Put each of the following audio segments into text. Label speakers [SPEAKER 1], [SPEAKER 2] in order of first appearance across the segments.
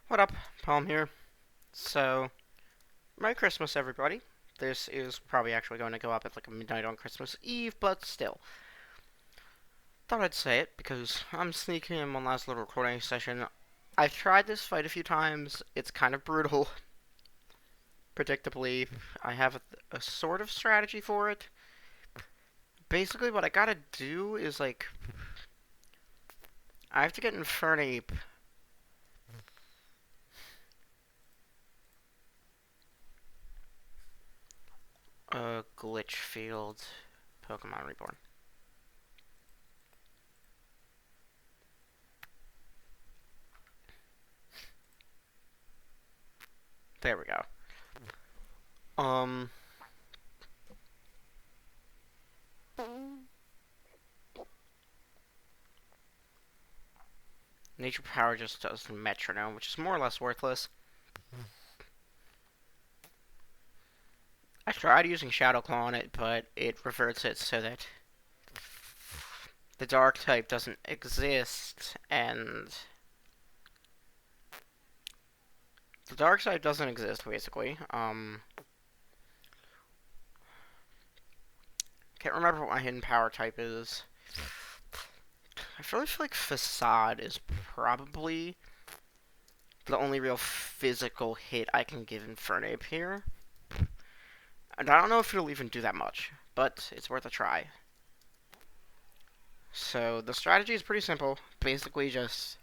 [SPEAKER 1] What up? Palm here. So, Merry Christmas, everybody. This is probably actually going to go up at like midnight on Christmas Eve, but still. Thought I'd say it because I'm sneaking in one last little recording session. I've tried this fight a few times. It's kind of brutal. Predictably, I have a sort of strategy for it. Basically, what I gotta do is like, I have to get Infernape glitch field Pokemon Reborn. There we go. Um, Nature Power just does Metronome, which is more or less worthless. I tried using Shadow Claw on it, but it reverts it so that the Dark type doesn't exist, and the Dark type doesn't exist, basically. Can't remember what my hidden power type is. I really feel like Facade is probably the only real physical hit I can give Infernape here. And I don't know if it'll even do that much, but it's worth a try. So the strategy is pretty simple. Basically just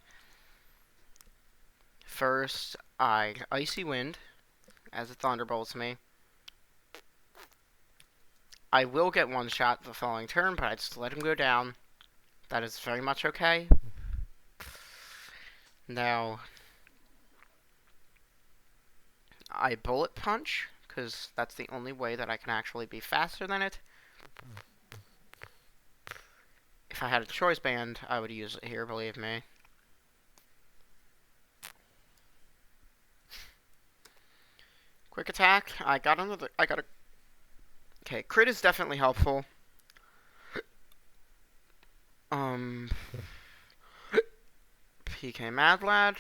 [SPEAKER 1] first I Icy Wind as it thunderbolts me. I will get one shot the following turn, but I just let him go down. That is very much okay. Now I Bullet Punch, because that's the only way that I can actually be faster than it. If I had a Choice Band, I would use it here, believe me. Quick Attack, I got a... Okay, Crit is definitely helpful. PK Mad Lad.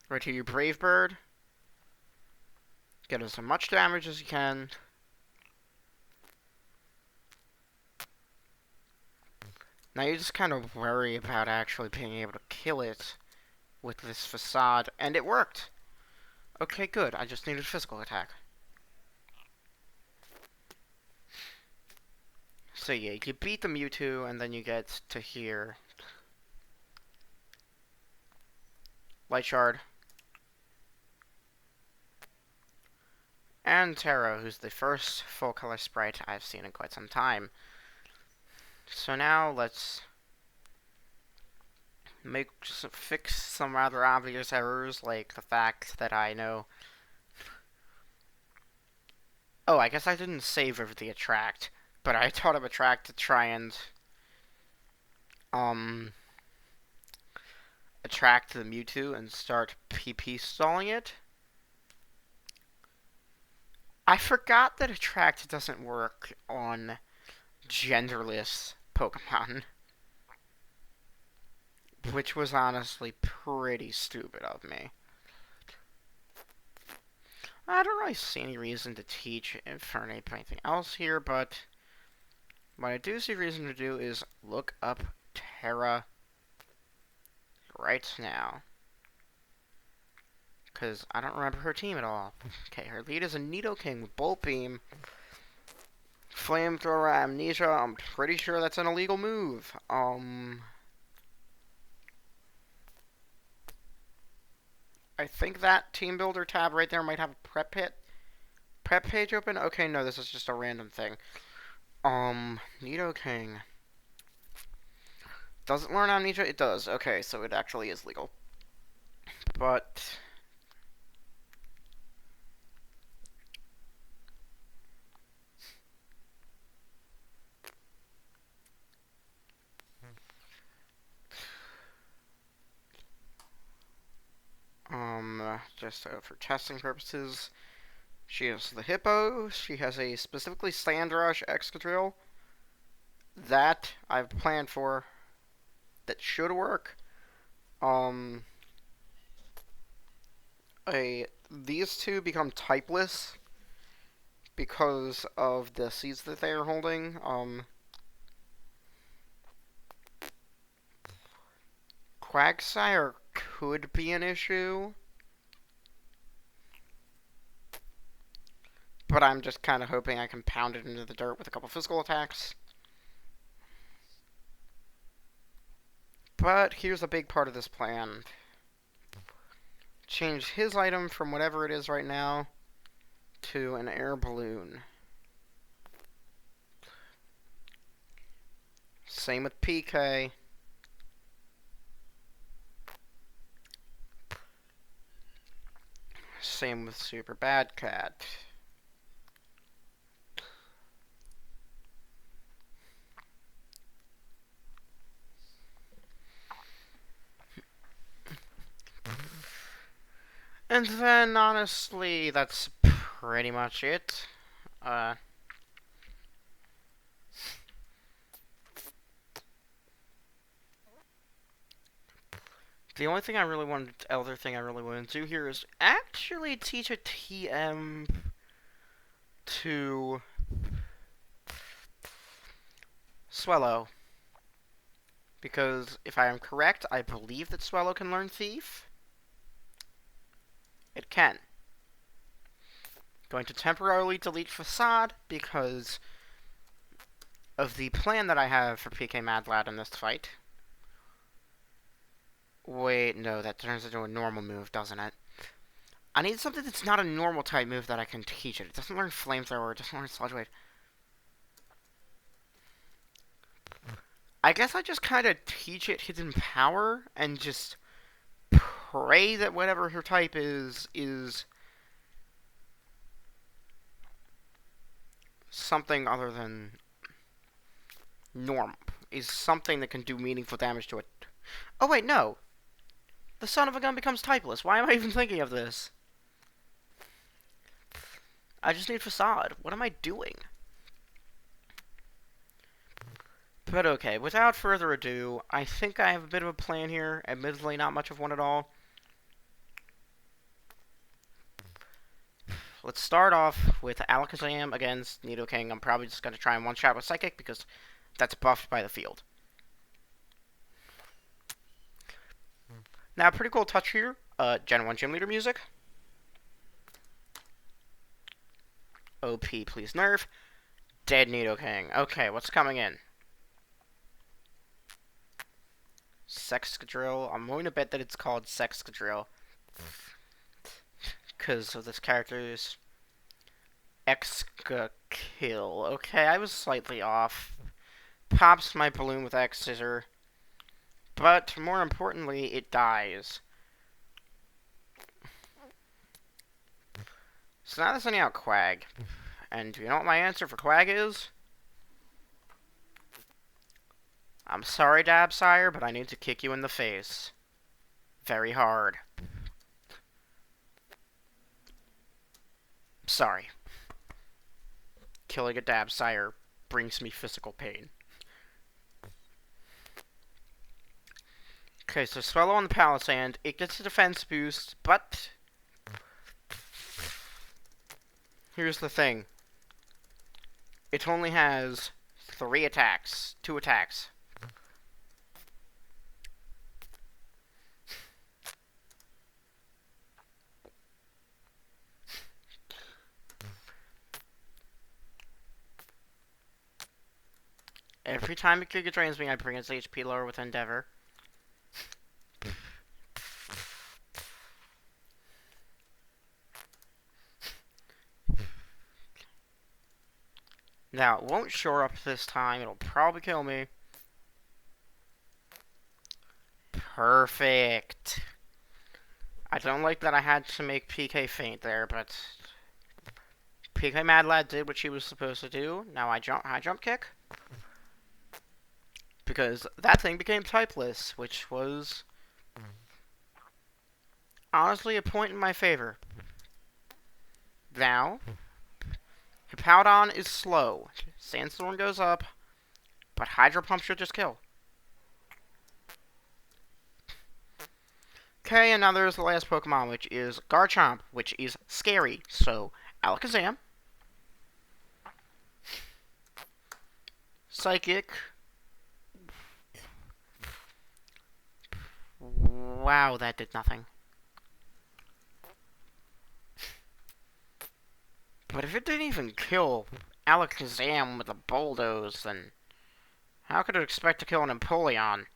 [SPEAKER 1] Right to your Brave Bird. Get as much damage as you can. Now you just kind of worry about actually being able to kill it with this Facade, and it worked. Okay, good. I just needed physical attack. So yeah, you beat the Mewtwo, and then you get to here. Light Shard. And Terra, who's the first full-color sprite I've seen in quite some time. So now let's fix some rather obvious errors, like the fact that I know... Oh, I guess I didn't save over the Attract, but I taught him Attract to try and attract the Mewtwo and start PP stalling it. I forgot that Attract doesn't work on genderless Pokemon, which was honestly pretty stupid of me. I don't really see any reason to teach Infernape anything else here, but what I do see reason to do is look up Terra right now. Because I don't remember her team at all. Okay, her lead is a Nidoking with Bolt Beam. Flamethrower Amnesia, I'm pretty sure that's an illegal move. I think that team builder tab right there might have a prep page open. Okay, no, this is just a random thing. Nidoking. Does it learn Amnesia? It does. Okay, so it actually is legal. But just for testing purposes, she has the Hippo. She has a specifically Sandrush Excadrill that I've planned for that should work. um, these two become typeless because of the seeds that they are holding. Quagsire could be an issue, but I'm just kind of hoping I can pound it into the dirt with a couple physical attacks. But here's a big part of this plan. Change his item from whatever it is right now to an air balloon. Same with PK. Same with Super Bad Cat. And then, honestly, that's pretty much it. The only thing I really wanted, other thing I really wanted to do here is actually teach a TM to Swellow. Because if I am correct, I believe that Swellow can learn Thief. It can. Going to temporarily delete Facade because of the plan that I have for PK Mad Lad in this fight. Wait, no, that turns into a normal move, doesn't it? I need something that's not a normal type move that I can teach it. It doesn't learn Flamethrower, it doesn't learn Sludge Wave. I guess I just kind of teach it Hidden Power and just pray that whatever her type is something other than normal. Is something that can do meaningful damage to it. Oh wait, no. The son of a gun becomes typeless. Why am I even thinking of this? I just need Facade. What am I doing? But okay, without further ado, I think I have a bit of a plan here. Admittedly, not much of one at all. Let's start off with Alakazam against Nidoking. I'm probably just going to try and one-shot with Psychic because that's buffed by the field. Now, pretty cool touch here. Gen 1 Gym Leader music. OP, please nerf. Dead Nidoking. Okay, what's coming in? Sexcadrill. I'm going to bet that it's called Sexcadrill. Because of this character's X-Kill. Okay, I was slightly off. Pops my balloon with X-Scissor. But, more importantly, it dies. So now they're sending out Quag. And do you know what my answer for Quag is? I'm sorry, Dabsire, but I need to kick you in the face. Very hard. Sorry. Killing a Dabsire brings me physical pain. Okay, so Swallow on the Palisand. It gets a defense boost, but here's the thing. It only has 2 attacks. Every time it Giga Drains me, I bring its HP lower with Endeavor. Now, it won't shore up this time. It'll probably kill me. Perfect. I don't like that I had to make PK faint there, but PK Mad Lad did what she was supposed to do. Now high jump kick. Because that thing became typeless, which was honestly a point in my favor. Now, Hippowdon is slow. Sandstorm goes up, but Hydro Pump should just kill. Okay, and now there's the last Pokemon, which is Garchomp, which is scary. So, Alakazam. Psychic. Wow, that did nothing. But if it didn't even kill Alakazam with a bulldoze, then how could it expect to kill an Empoleon?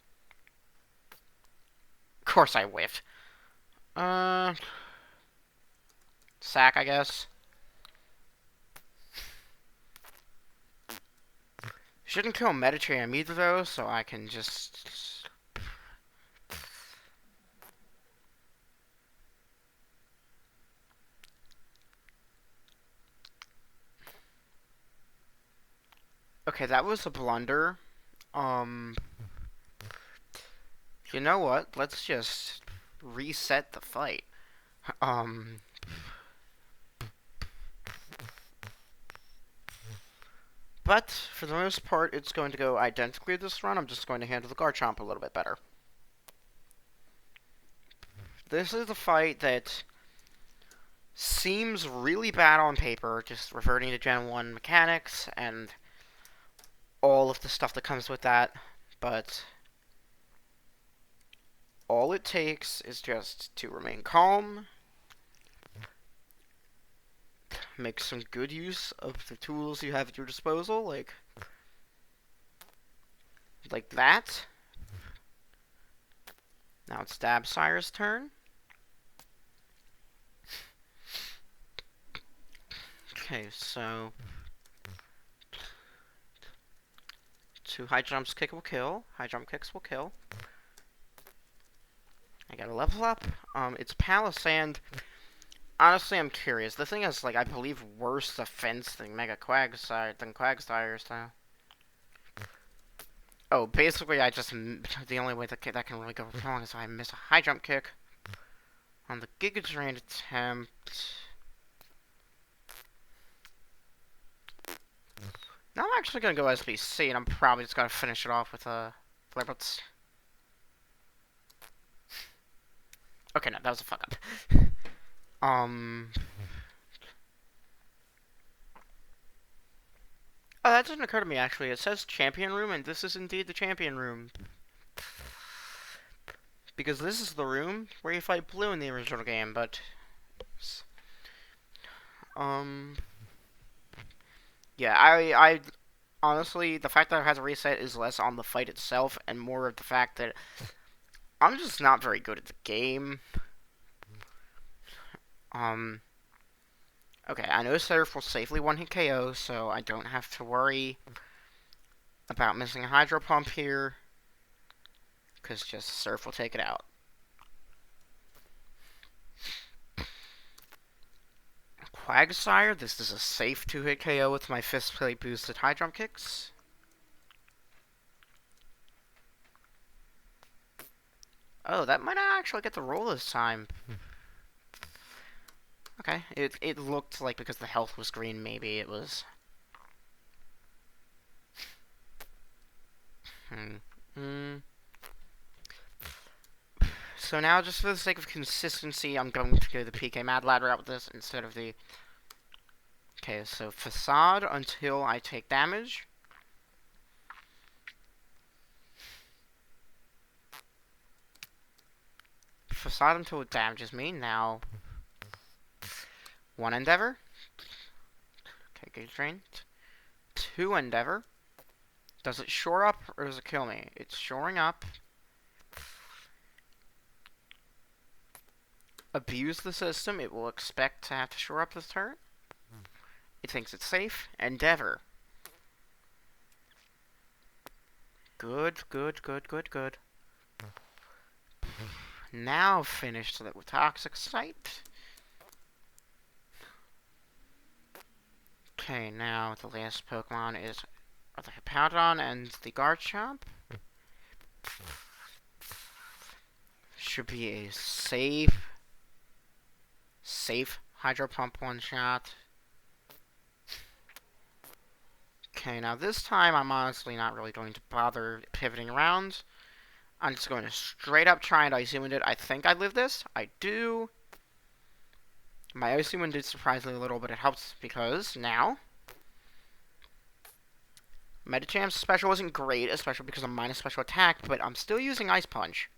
[SPEAKER 1] Of course I whiffed. Sack, I guess. Shouldn't kill Medicham either, though, so I can just... Okay, that was a blunder. You know what? Let's just reset the fight. But, for the most part, it's going to go identically this run. I'm just going to handle the Garchomp a little bit better. This is a fight that seems really bad on paper, just reverting to Gen 1 mechanics and all of the stuff that comes with that, but all it takes is just to remain calm, make some good use of the tools you have at your disposal, like that. Now it's Dabsire's turn. Okay, so 2 high jumps kick will kill. High jump kicks will kill. I gotta level up. It's Palisand. Honestly, I'm curious. The thing is, like, I believe worse defense than Quagsire, so. Oh, basically, the only way that can really go wrong is if I miss a high jump kick on the Giga Drain attempt. Now I'm actually gonna go SBC, and I'm probably just gonna finish it off with Flipperts. Okay, no, that was a fuck up. Oh, that didn't occur to me, actually. It says Champion Room, and this is indeed the Champion Room. Because this is the room where you fight Blue in the original game, but... Yeah, I honestly, the fact that it has a reset is less on the fight itself, and more of the fact that I'm just not very good at the game. Okay, I know Surf will safely one-hit KO, so I don't have to worry about missing a Hydro Pump here, because just Surf will take it out. Quagsire, this is a safe 2-hit KO with my Fist Plate boosted high jump kicks. Oh, that might not actually get the roll this time. Okay, it looked like because the health was green, maybe it was... So now, just for the sake of consistency, I'm going to go the PK Mad Lad route with this instead of the... Okay, so Facade until I take damage. Facade until it damages me. Now, 1 Endeavor. Okay, Gauge Drain. 2 Endeavor. Does it shore up or does it kill me? It's shoring up. Abuse the system. It will expect to have to shore up this turn. It thinks it's safe. Endeavor. Good, good, good, good, good. Now finish that with Toxic Sight. Okay, now the last Pokemon is the Hippowdon and the Garchomp. Should be a safe Hydro Pump one-shot. Okay, now this time I'm honestly not really going to bother pivoting around. I'm just going to straight up try and Icy Wind it. I think I live this. I do. My Icy Wind did surprisingly little, but it helps because now Metacham's special isn't great, especially because I'm minus special attack, but I'm still using Ice Punch.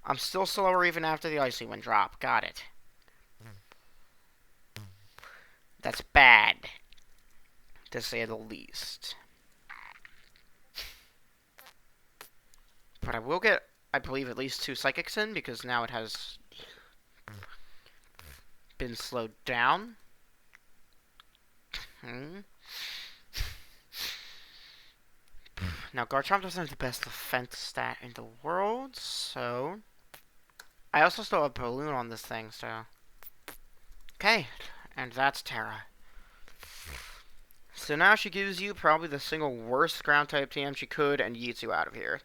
[SPEAKER 1] I'm still slower even after the Icy Wind drop. Got it. That's bad, to say the least. But I will get, I believe, at least 2 Psychics in, because now it has been slowed down. Now, Garchomp doesn't have the best defense stat in the world, so... I also still have a Balloon on this thing, so... Okay, and that's Terra. So now she gives you probably the single worst ground-type TM she could and yeets you out of here.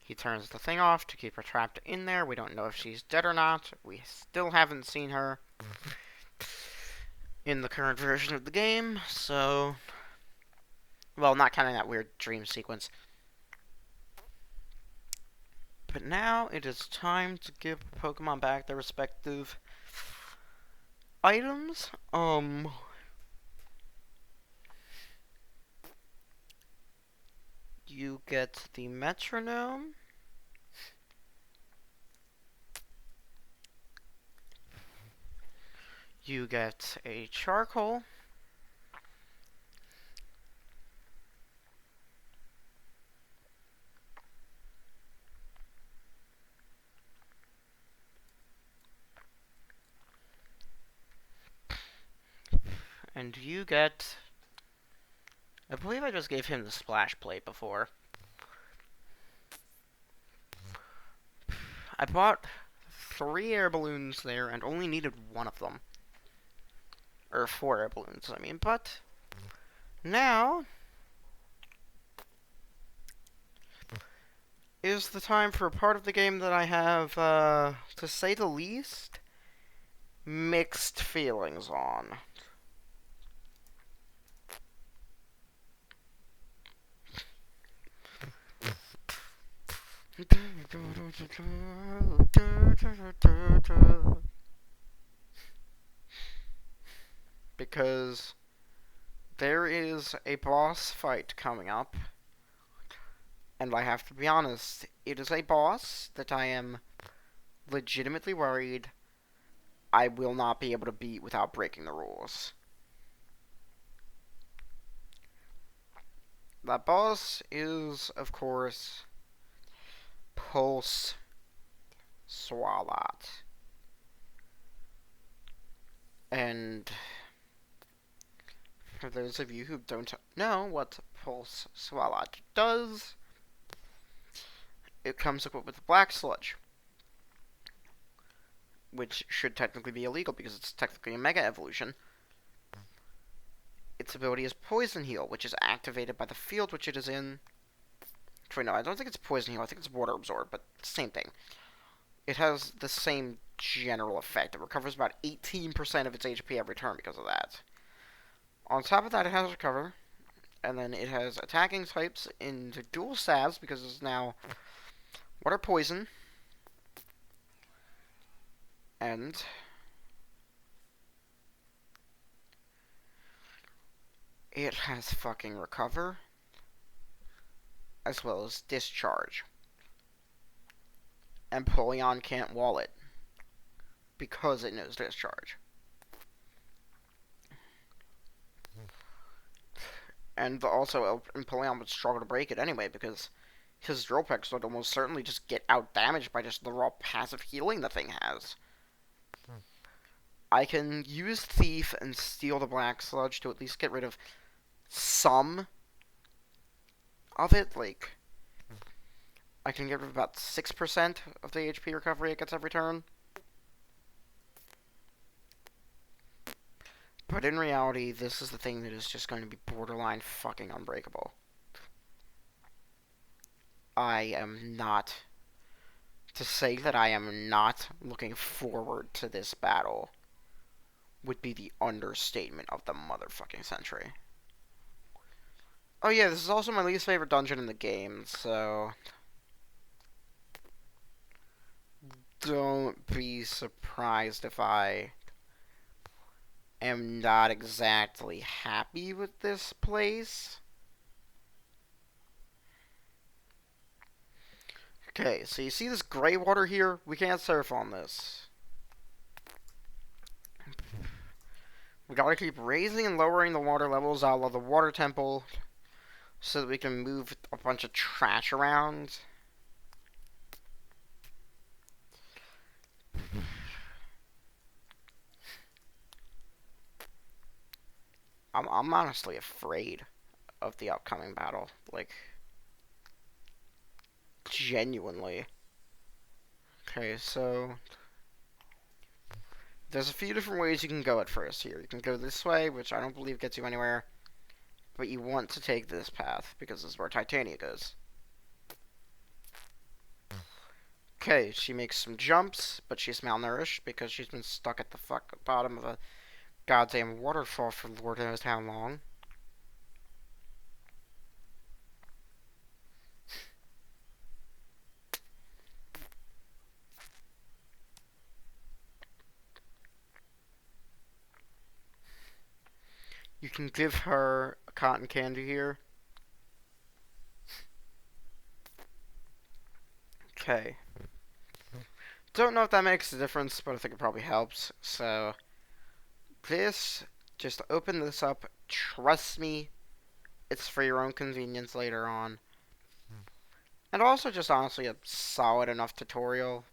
[SPEAKER 1] He turns the thing off to keep her trapped in there. We don't know if she's dead or not. We still haven't seen her in the current version of the game, so... Well, not counting that weird dream sequence. But now it is time to give Pokemon back their respective items. You get the Metronome. You get a Charcoal. And you get... I believe I just gave him the Splash Plate before. I bought 3 air balloons there and only needed 1 of them. Or 4 air balloons, I mean, but... Now... is the time for a part of the game that I have, to say the least, mixed feelings on. Because there is a boss fight coming up, and I have to be honest, it is a boss that I am legitimately worried I will not be able to beat without breaking the rules. That boss is, of course, Pulse Swalot. And for those of you who don't know what Pulse Swalot does, it comes equipped with Black Sludge, which should technically be illegal because it's technically a Mega Evolution. Its ability is Poison Heal, which is activated by the field which it is in. Wait, no, I don't think it's Poison Heal, I think it's Water Absorb, but same thing. It has the same general effect. It recovers about 18% of its HP every turn because of that. On top of that, it has Recover, and then it has attacking types into dual stabs because it's now Water Poison, and it has fucking Recover, as well as Discharge. And Polion can't wall it, because it knows Discharge. And also, Polion would struggle to break it anyway, because his Drill Peck would almost certainly just get out-damaged by just the raw passive healing the thing has. I can use Thief and steal the Black Sludge to at least get rid of some of it, like... I can get rid of about 6% of the HP recovery it gets every turn. But in reality, this is the thing that is just going to be borderline fucking unbreakable. I am not... To say that I am not looking forward to this battle would be the understatement of the motherfucking century. Oh yeah, this is also my least favorite dungeon in the game, so don't be surprised if I am not exactly happy with this place. Okay, so you see this gray water here? We can't surf on this. We gotta keep raising and lowering the water levels out of the water temple so that we can move a bunch of trash around. I'm honestly afraid of the upcoming battle. Like, genuinely. Okay, so there's a few different ways you can go at first here. You can go this way, which I don't believe gets you anywhere, but you want to take this path because this is where Titania goes. Okay, she makes some jumps, but she's malnourished because she's been stuck at the bottom of a goddamn waterfall for Lord knows how long. You can give her a cotton candy here. Okay. Don't know if that makes a difference, but I think it probably helps. So, just open this up. Trust me, it's for your own convenience later on. And also just honestly a solid enough tutorial.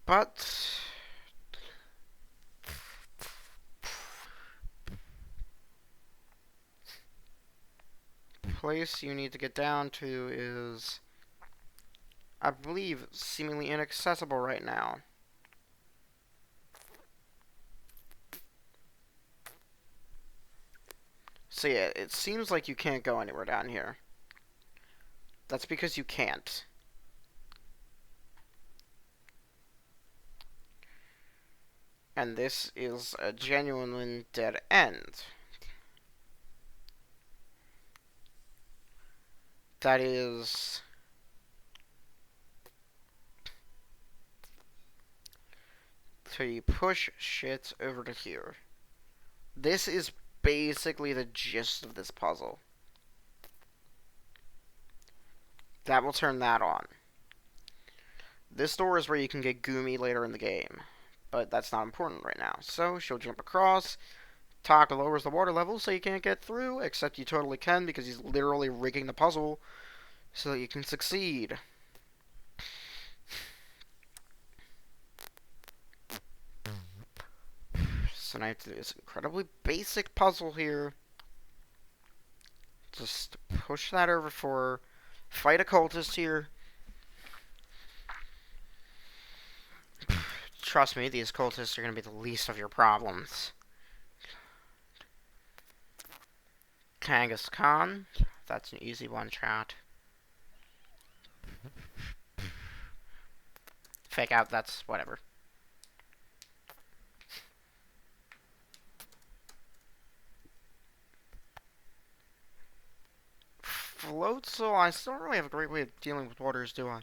[SPEAKER 1] But place you need to get down to is, I believe, seemingly inaccessible right now. So yeah, it seems like you can't go anywhere down here. That's because you can't. And this is a genuine dead end. That is... So you push shit over to here. This is basically the gist of this puzzle. That will turn that on. This door is where you can get Goomy later in the game, but that's not important right now. So she'll jump across. Taka lowers the water level so you can't get through, except you totally can because he's literally rigging the puzzle so that you can succeed. So now I have to do this incredibly basic puzzle here. Just push that over for her. Fight a cultist here. Trust me, these cultists are going to be the least of your problems. Kangas Khan. That's an easy one shot. Fake out, that's whatever. Floatzel, I still don't really have a great way of dealing with waters, do I?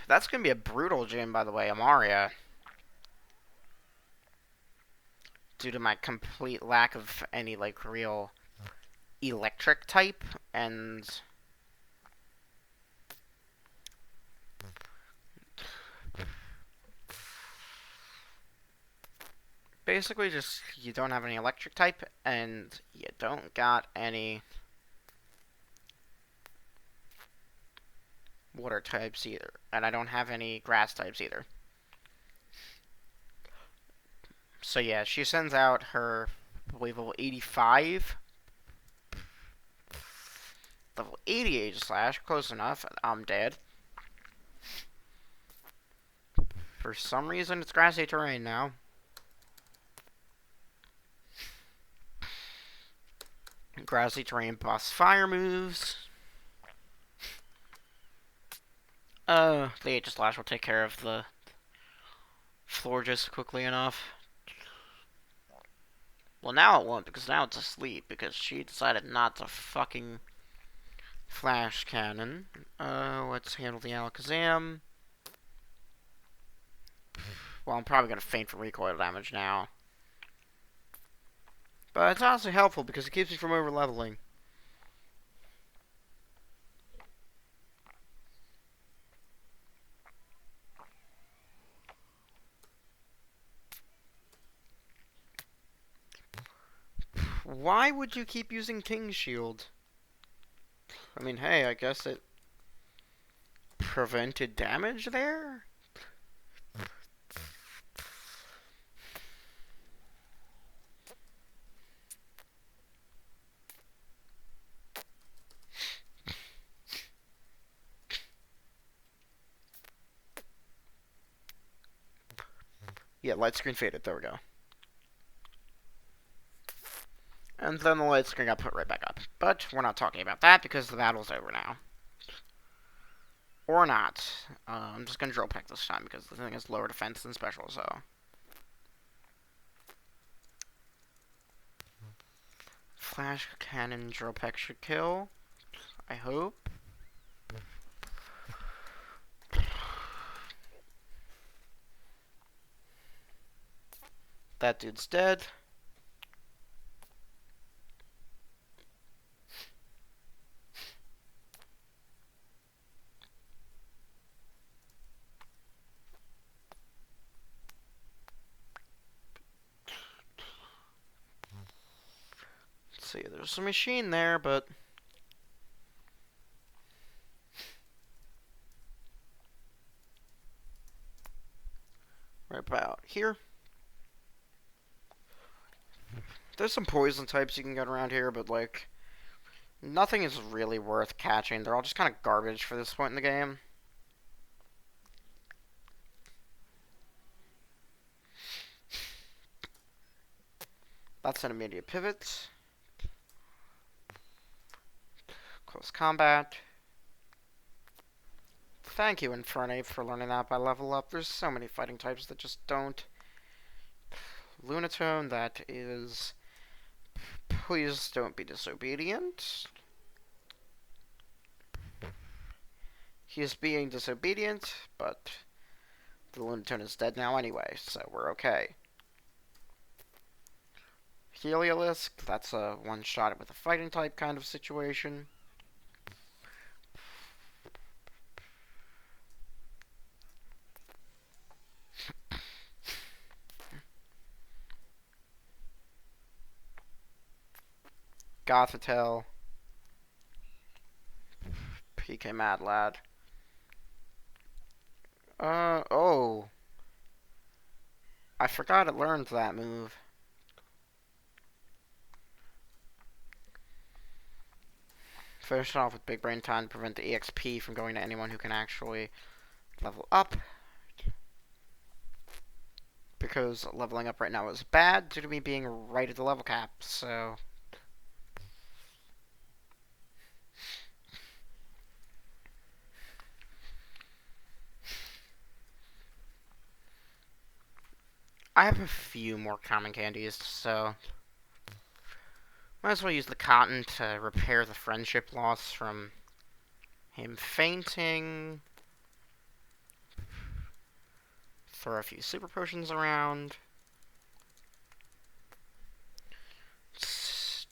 [SPEAKER 1] That's gonna be a brutal gym, by the way, Amaria. Due to my complete lack of any, like, real electric type, and... basically just, you don't have any electric type, and you don't got any water types either. And I don't have any grass types either. So yeah, she sends out her, I believe, level 85. Level 88 slash, close enough, I'm dead. For some reason, it's grassy terrain now. Grassy terrain boss fire moves. The Aegis Lash will take care of the floor just quickly enough. Well, now it won't, because now it's asleep, because she decided not to fucking flash cannon. Let's handle the Alakazam. Well, I'm probably gonna faint for recoil damage now. But it's honestly helpful, because it keeps me from over-leveling. Why would you keep using King's Shield? I mean, hey, I guess it prevented damage there? Yeah, light screen faded. There we go. And then the light screen got put right back up. But we're not talking about that because the battle's over now. Or not. I'm just gonna drill peck this time because the thing is lower defense than special, so. Flash cannon drill peck should kill. I hope. That dude's dead. Let's see, there's a machine there, but right about here. There's some poison types you can get around here, but like nothing is really worth catching. They're all just kind of garbage for this point in the game. That's an immediate pivot. Close combat. Thank you, Infernape, for learning that by level up. There's so many fighting types that just don't. Lunatone, that is. Please don't be disobedient. He is being disobedient, but the Lunatone is dead now anyway, so we're okay. Heliolisk, that's a one-shot with a fighting type kind of situation. Gothitelle. PK Mad Lad. Oh. I forgot it learned that move. Finish it off with Big Brain Time to prevent the EXP from going to anyone who can actually level up. Because leveling up right now is bad due to me being right at the level cap, so. I have a few more common candies, so. Might as well use the cotton to repair the friendship loss from him fainting. Throw a few super potions around.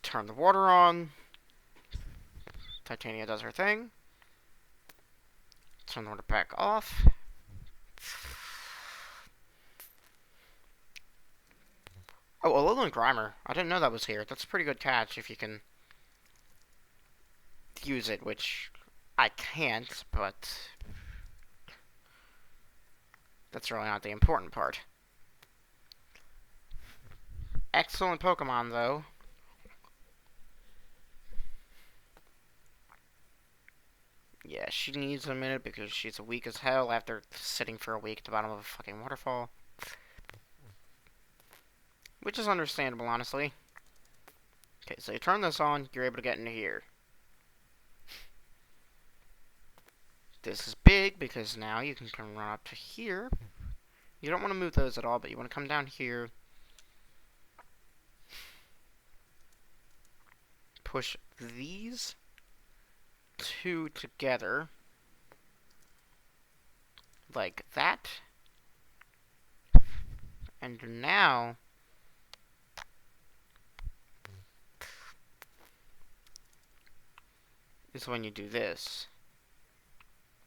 [SPEAKER 1] Turn the water on. Titania does her thing. Turn the water back off. Oh, Alolan Grimer. I didn't know that was here. That's a pretty good catch if you can use it, which I can't, but that's really not the important part. Excellent Pokemon, though. Yeah, she needs a minute because she's weak as hell after sitting for a week at the bottom of a fucking waterfall. Which is understandable, honestly. Okay, so you turn this on, you're able to get into here. This is big because now you can come run up to here. You don't want to move those at all, but you want to come down here. Push these two together. Like that. And now is when you do this.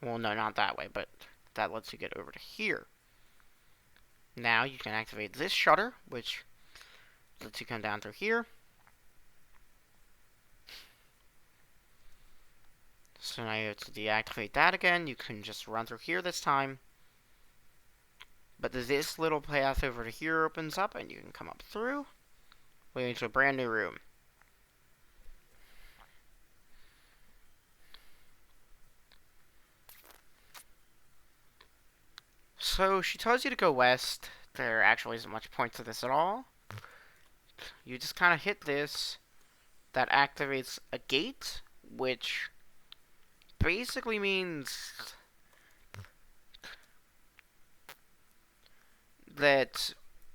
[SPEAKER 1] Well, no, not that way, but that lets you get over to here. Now you can activate this shutter, which lets you come down through here. So now you have to deactivate that again. You can just run through here this time. But this little path over to here opens up, and you can come up through, leading to a brand new room. So she tells you to go west. There actually isn't much point to this at all. You just kind of hit this. That activates a gate, which basically means that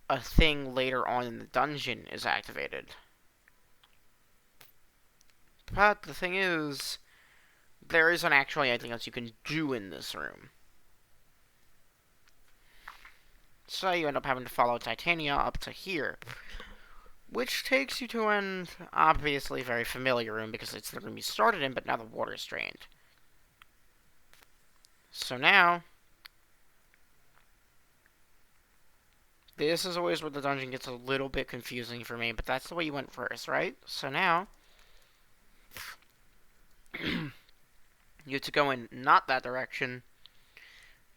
[SPEAKER 1] a thing later on in the dungeon is activated. But the thing is, there isn't actually anything else you can do in this room. So you end up having to follow Titania up to here, which takes you to an obviously very familiar room because it's the room you started in, but now the water is drained. So now, this is always where the dungeon gets a little bit confusing for me, but that's the way you went first, right? So now, you have to go in not that direction.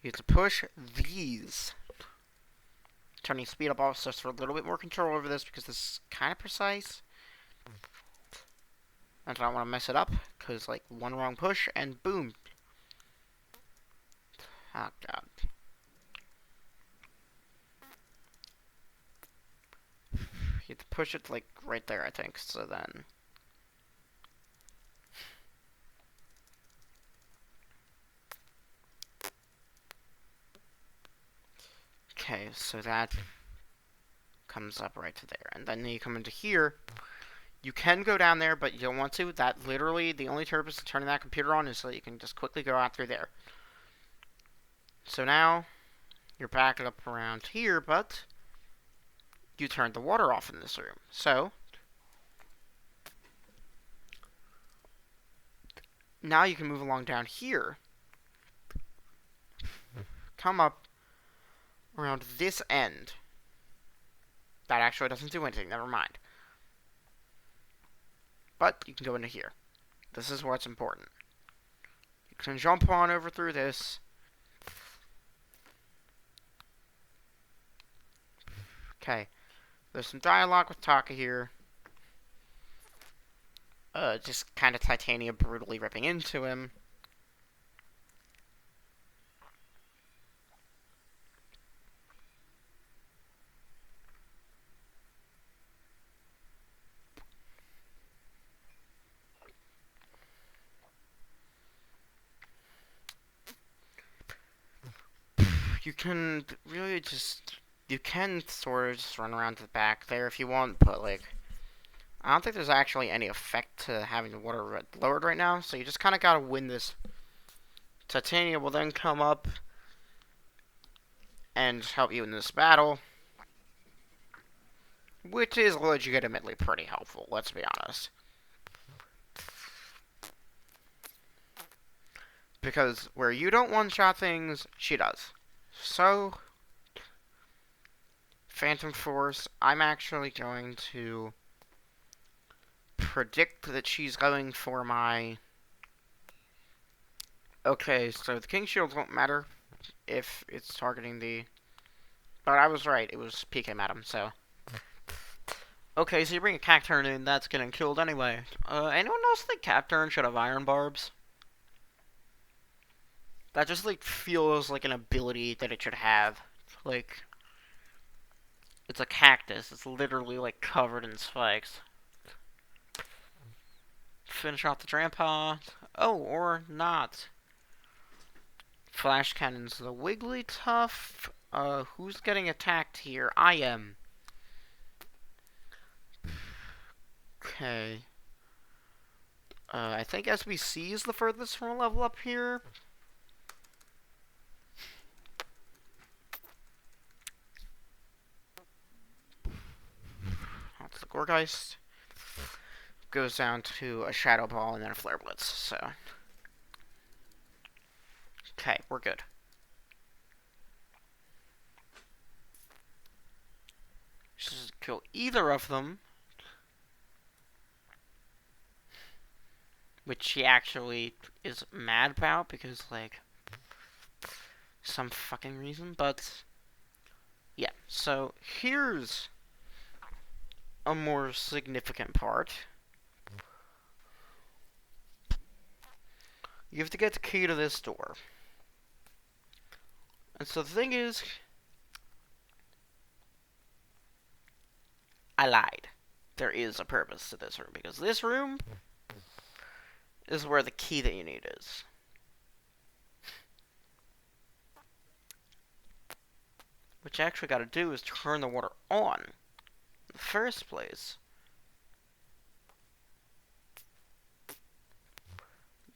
[SPEAKER 1] You have to push these. Turning speed up also for a little bit more control over this because this is kind of precise. I don't want to mess it up because, like, one wrong push and boom. Oh, God. You have to push it, like, right there, I think. So then. Okay, so that comes up right to there. And then you come into here. You can go down there, but you don't want to. That literally, the only purpose of turning that computer on is so that you can just quickly go out through there. So now, you're back up around here, but you turned the water off in this room. So, now you can move along down here. Come up around this end. That actually doesn't do anything, never mind. But you can go into here. This is what's important. You can jump on over through this. Okay. There's some dialogue with Taka here. Just kind of Titania brutally ripping into him. You can really just... You can sort of just run around to the back there if you want, but, like... I don't think there's actually any effect to having the water lowered right now, so you just kind of gotta win this. Titania will then come up and help you in this battle, which is legitimately pretty helpful, let's be honest. Because where you don't one-shot things, she does. So, Phantom Force, I'm actually going to predict that she's going for my... Okay, so the King Shields won't matter if it's targeting the... But I was right, it was PK Madam, so... Okay, so you bring a Cacturn in, that's getting killed anyway. Anyone else think Cacturn should have Iron Barbs? That just, like, feels like an ability that it should have. Like, it's a cactus. It's literally, like, covered in spikes. Finish off the grandpa. Oh, or not. Flash cannon's the Wigglytuff. Who's getting attacked here? I am. Okay. I think SBC is the furthest from a level up here. That's the Gorgeist. Goes down to a Shadow Ball and then a Flare Blitz, so. Okay, we're good. Just kill either of them. Which she actually is mad about because, like, some fucking reason, but yeah. So here's a more significant part. You have to get the key to this door. And so the thing is, I lied. There is a purpose to this room, because this room is where the key that you need is. What you actually gotta do is turn the water on in the first place.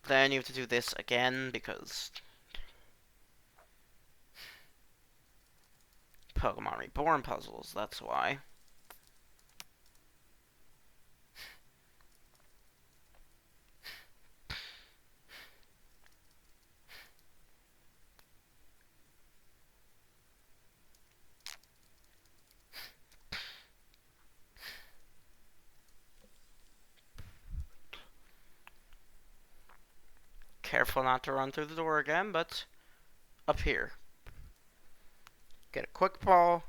[SPEAKER 1] Then you have to do this again, because Pokemon Reborn puzzles, that's why. Careful not to run through the door again, but up here. Get a quick ball,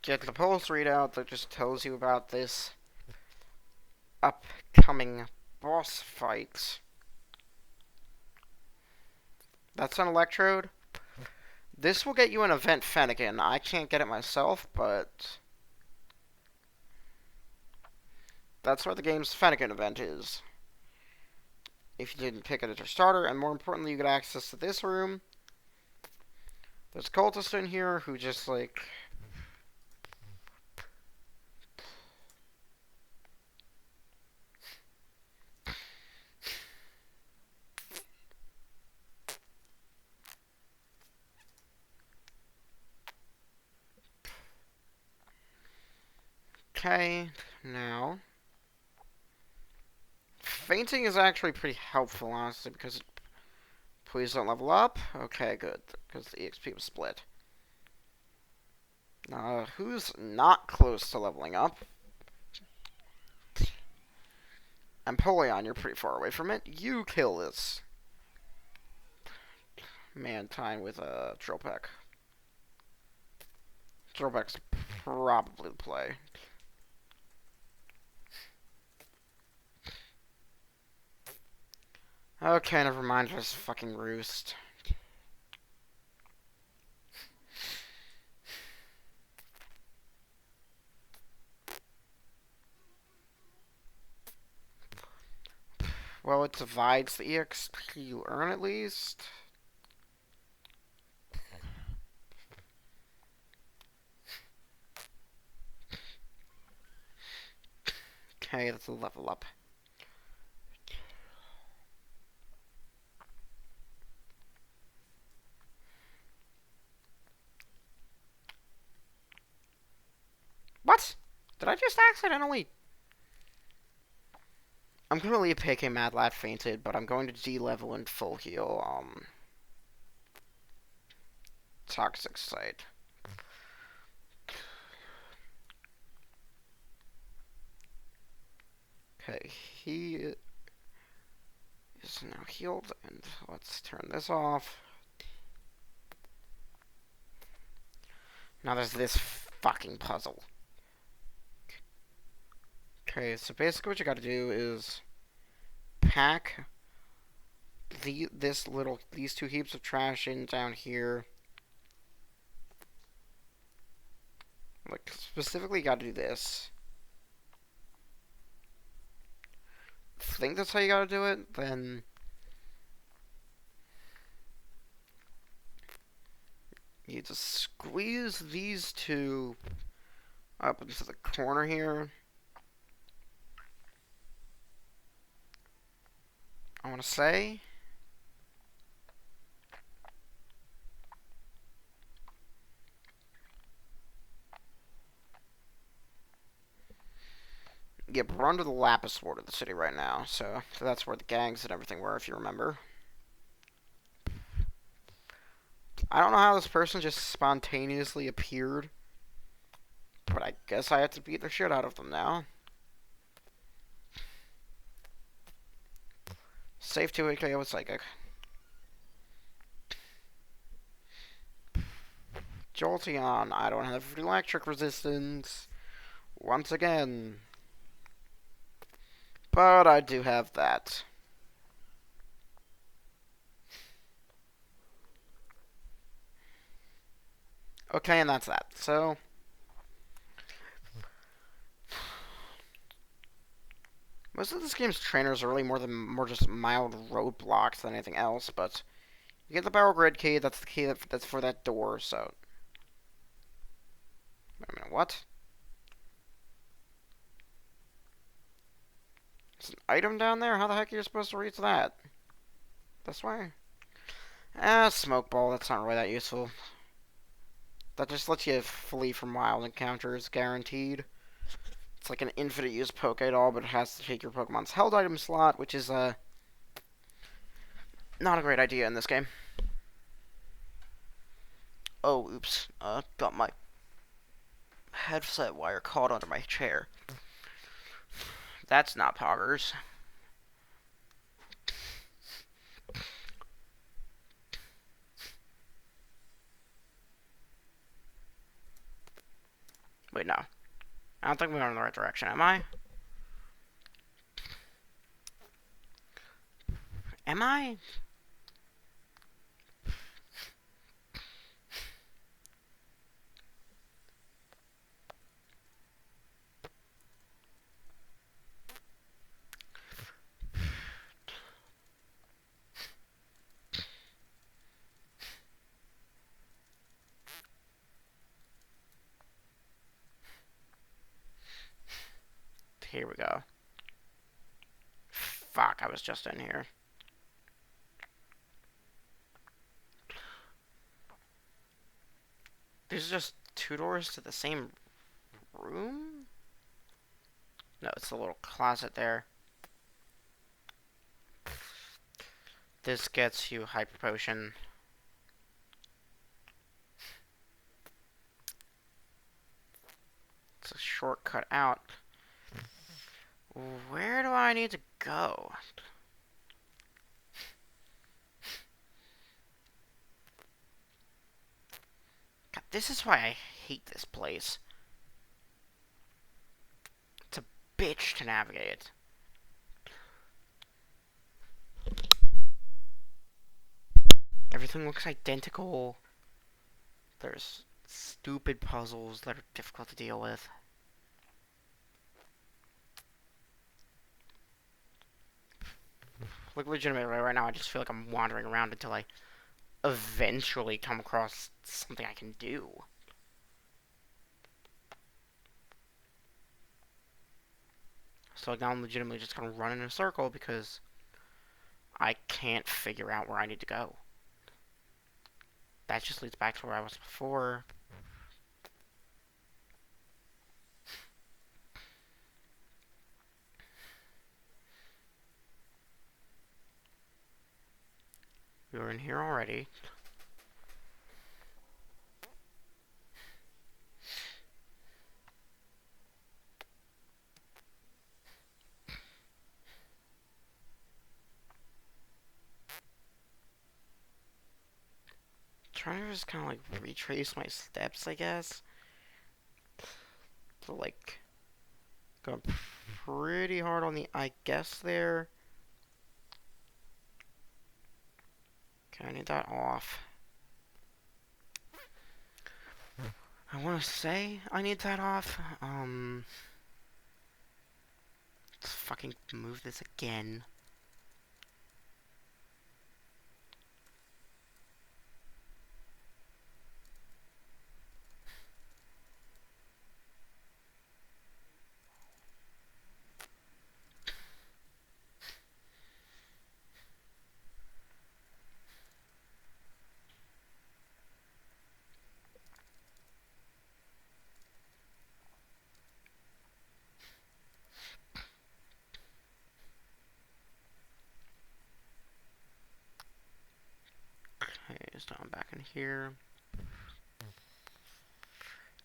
[SPEAKER 1] get the pulse readout that just tells you about this upcoming boss fight. That's an electrode. This will get you an event Fennekin. I can't get it myself, but that's where the game's Fennekin event is. If you didn't pick it as your starter, and more importantly, you get access to this room. There's a cultist in here who just, like, okay, now fainting is actually pretty helpful, honestly, because please don't level up. Okay, good, because the EXP was split. Who's not close to leveling up? Empoleon, you're pretty far away from it. You kill this Mantine with a Tropec. Tropec's probably the play. Okay, never mind, just fucking Roost. Well, it divides the EXP you earn at least. Okay, that's a level up. What? Did I just accidentally? I'm gonna leave PK Mad Lad fainted, but I'm going to D-level and full heal, Toxic Site. Okay, he is now healed, and let's turn this off. Now there's this fucking puzzle. Okay, so basically what you gotta do is pack these two heaps of trash in down here. Like, specifically you gotta do this. think that's how you gotta do it, then you just squeeze these two up into the corner here. I want to say. Yep, we're under the Lapis ward of the city right now, so that's where the gangs and everything were, if you remember. I don't know how this person just spontaneously appeared, but I guess I have to beat the shit out of them now. Save 2 AKO with Psychic. Jolteon, I don't have electric resistance. Once again. But I do have that. Okay, and that's that. So most of this game's trainers are really more just mild roadblocks than anything else, but you get the Barrel Grid key, that's the key that's for that door, so. Wait a minute, what? There's an item down there? How the heck are you supposed to reach that? This way? Smoke ball, that's not really that useful. That just lets you flee from wild encounters, guaranteed. It's like an infinite use Pokédoll, but it has to take your Pokemon's held item slot, which is, not a great idea in this game. Oh, oops. Got my headset wire caught under my chair. That's not poggers. Wait, no. I don't think we're going in the right direction, am I? Am I? Here we go. Fuck, I was just in here. There's just 2 doors to the same room? No, it's the little closet there. This gets you Hyper Potion. It's a shortcut out. Where do I need to go? God, this is why I hate this place. It's a bitch to navigate. Everything looks identical. There's stupid puzzles that are difficult to deal with. Like, legitimately, right now, I just feel like I'm wandering around until I eventually come across something I can do. So, like, now I'm legitimately just gonna run in a circle because I can't figure out where I need to go. That just leads back to where I was before. We were in here already. Trying to just kind of like retrace my steps, I guess. So like, go pretty hard on the I guess there. Okay, I need that off. I want to say I need that off. It's fucking move this again. Okay, so I'm back in here.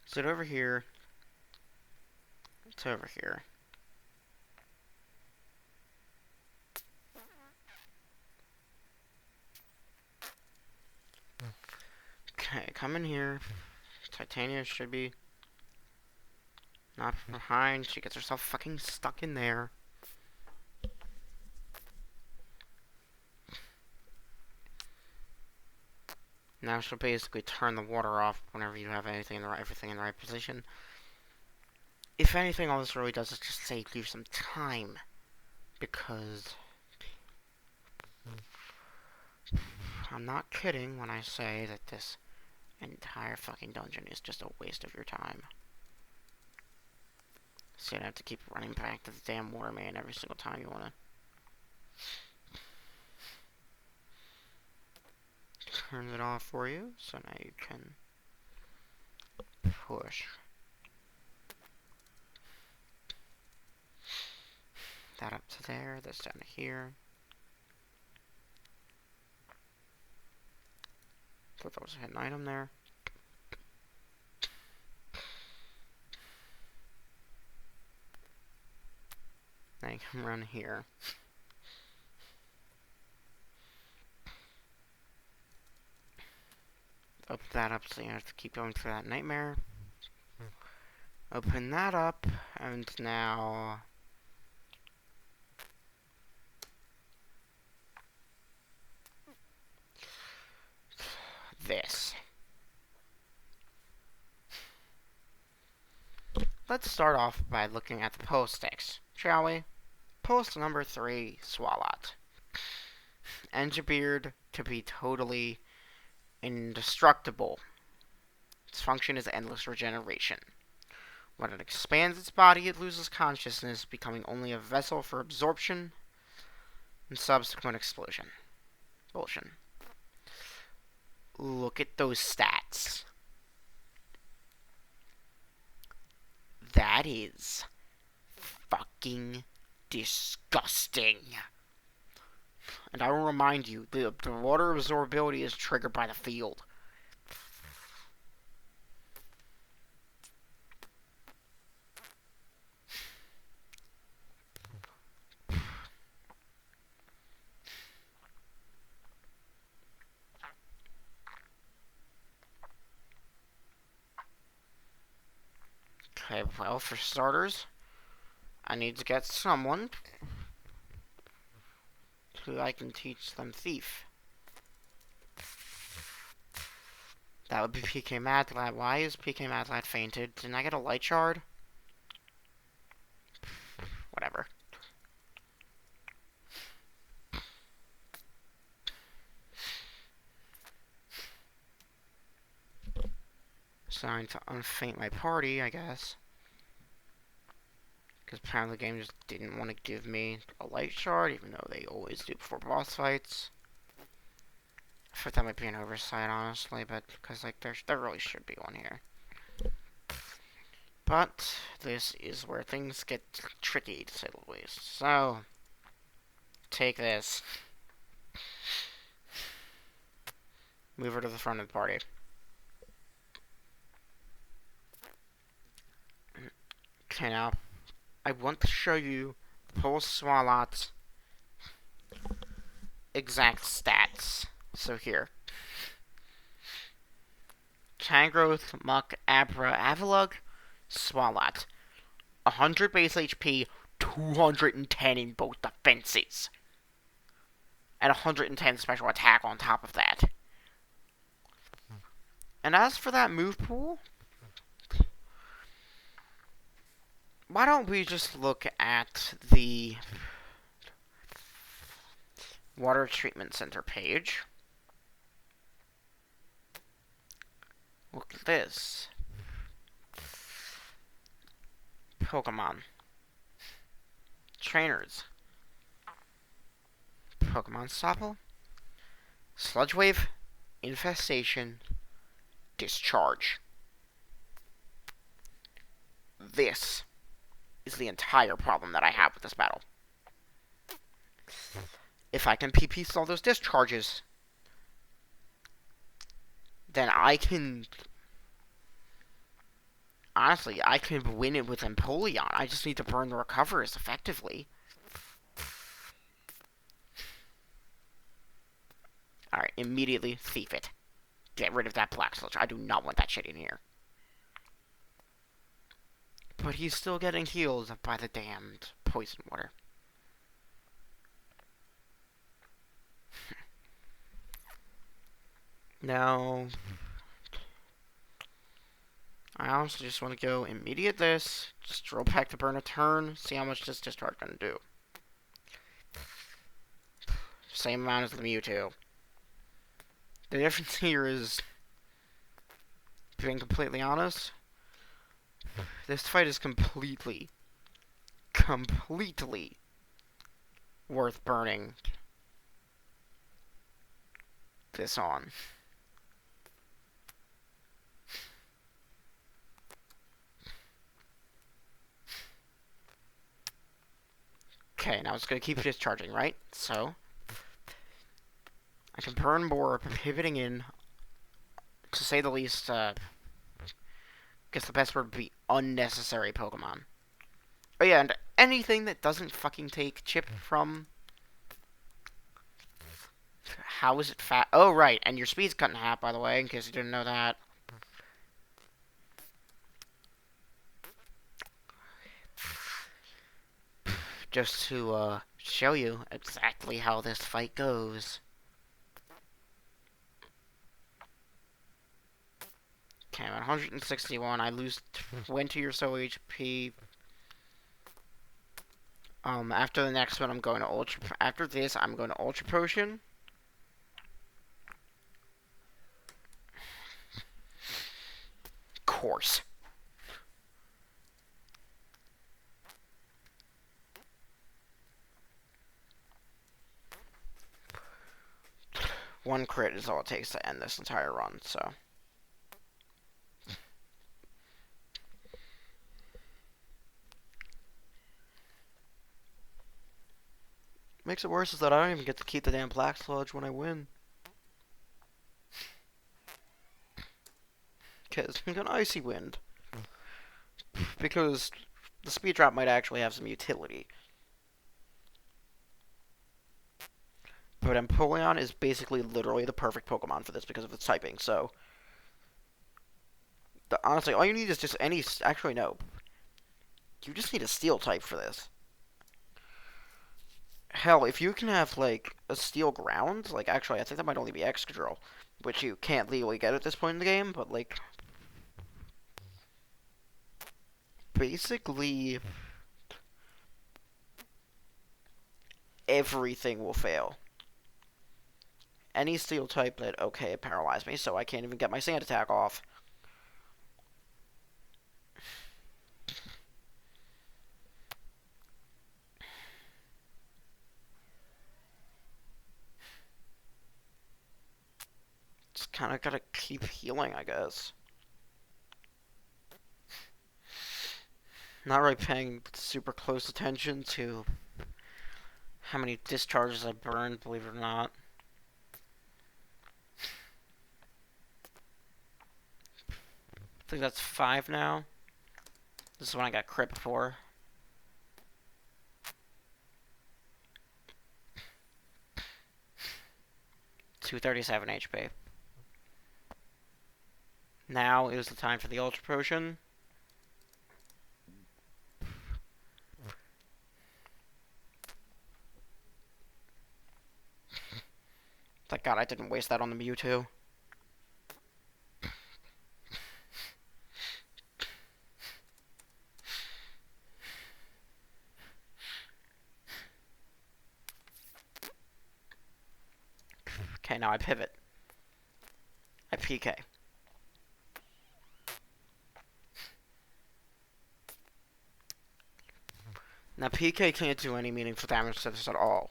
[SPEAKER 1] Is it over here? It's over here. Okay, come in here. Titania should be not behind. She gets herself fucking stuck in there. Now she'll basically turn the water off whenever you have everything in the right position. If anything, all this really does is just save you some time. Because I'm not kidding when I say that this entire fucking dungeon is just a waste of your time. So you'd have to keep running back to the damn water main every single time you wanna turn it off for you, so now you can push that up to there, this down to here. Thought that was a hidden item there. Now you can run here. Open that up so you have to keep going through that nightmare. Open that up, and now this. Let's start off by looking at the post sticks, shall we? Post number 3, Swalot. Engineered to be totally indestructible. Its function is endless regeneration. When it expands its body, it loses consciousness, becoming only a vessel for absorption and subsequent explosion. Bullshit. Look at those stats. That is fucking disgusting. And I will remind you, the water absorbability is triggered by the field. Okay, well, for starters, I need to get someone who I can teach them Thief. That would be PK Madlad. Why is PK Madlad fainted? Didn't I get a light shard? Whatever. Assigned to unfaint my party, I guess. Because apparently the game just didn't want to give me a light shard, even though they always do before boss fights. I thought that might be an oversight, honestly, but because like there really should be one here. But this is where things get tricky, to say the least. So take this. Move her to the front of the party. Okay, now I want to show you Pulse Swalot's exact stats. So here. Tangrowth, Muck, Abra, Avalug, Swalot. 100 base HP, 210 in both defenses. And 110 special attack on top of that. And as for that move pool, why don't we just look at the water treatment center page? Look at this. Pokemon. Trainers. Pokemon Stopple. Sludge Wave. Infestation. Discharge. This is the entire problem that I have with this battle. If I can PP all those discharges, then I can... Honestly, I can win it with Empoleon. I just need to burn the recoverers effectively. Alright, immediately thief it. Get rid of that black sludge. I do not want that shit in here. But he's still getting healed by the damned poison water. Now, I also just want to go immediate this, just drill back to burn a turn, see how much this discharge gonna do. Same amount as the Mewtwo. The difference here is, being completely honest, this fight is completely worth burning this on. Okay, now it's going to keep discharging, right? So, I can burn more, pivoting in, to say the least, I guess the best word would be unnecessary Pokemon. Oh yeah, and anything that doesn't fucking take chip from... How is it fat? Oh, right, and your speed's cut in half, by the way, in case you didn't know that. Just to, show you exactly how this fight goes. Okay, I'm at 161. I lose 20 or so HP. After the next one, I'm going to Ultra... After this, I'm going to Ultra Potion. Course. One crit is all it takes to end this entire run, so... Makes it worse is that I don't even get to keep the damn Black Sludge when I win. Because I'm going to Icy Wind. Because the speed drop might actually have some utility. But Empoleon is basically literally the perfect Pokemon for this because of its typing, so... Honestly, all you need is just any... Actually, no. You just need a Steel type for this. Hell, if you can have, like, a Steel Ground... Like, actually, I think that might only be Excadrill. Which you can't legally get at this point in the game, but, like... Basically... everything will fail. Any Steel type that... Okay, it paralyzed me, so I can't even get my Sand Attack off. Just kind of gotta keep healing, I guess. Not really paying super close attention to how many discharges I burned, believe it or not. I think that's 5 now. This is when I got crit before. $237 HP. Now is the time for the Ultra Potion. Thank God I didn't waste that on the Mewtwo. Okay, now I pivot. I PK. Now PK can't do any meaningful damage to this at all.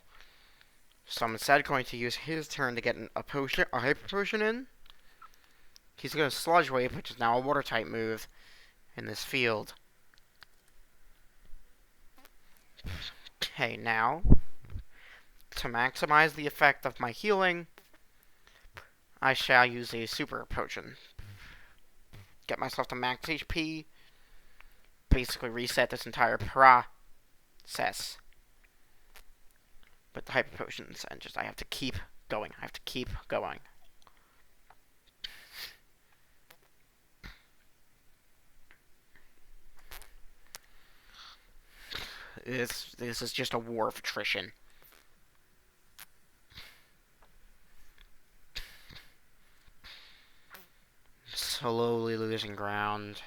[SPEAKER 1] So I'm instead going to use his turn to get a hyper potion in. He's going to Sludge Wave, which is now a water type move in this field. Okay, now to maximize the effect of my healing, I shall use a super potion. Get myself to max HP. Basically reset this entire process with the hyper potions, and I have to keep going. I have to keep going. This is just a war of attrition. Slowly losing ground.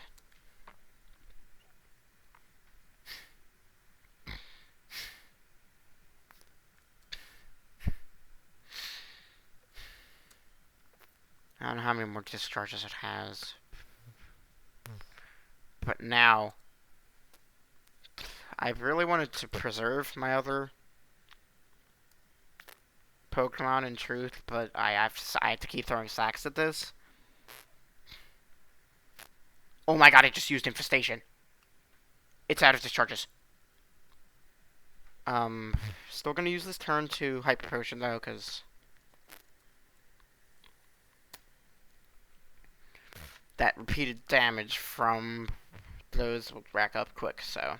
[SPEAKER 1] I don't know how many more discharges it has. But now, I really wanted to preserve my other Pokemon in truth, but I have to keep throwing sacks at this. Oh my god, I just used Infestation. It's out of discharges. Still gonna use this turn to Hyper Potion though, because that repeated damage from those will rack up quick, so.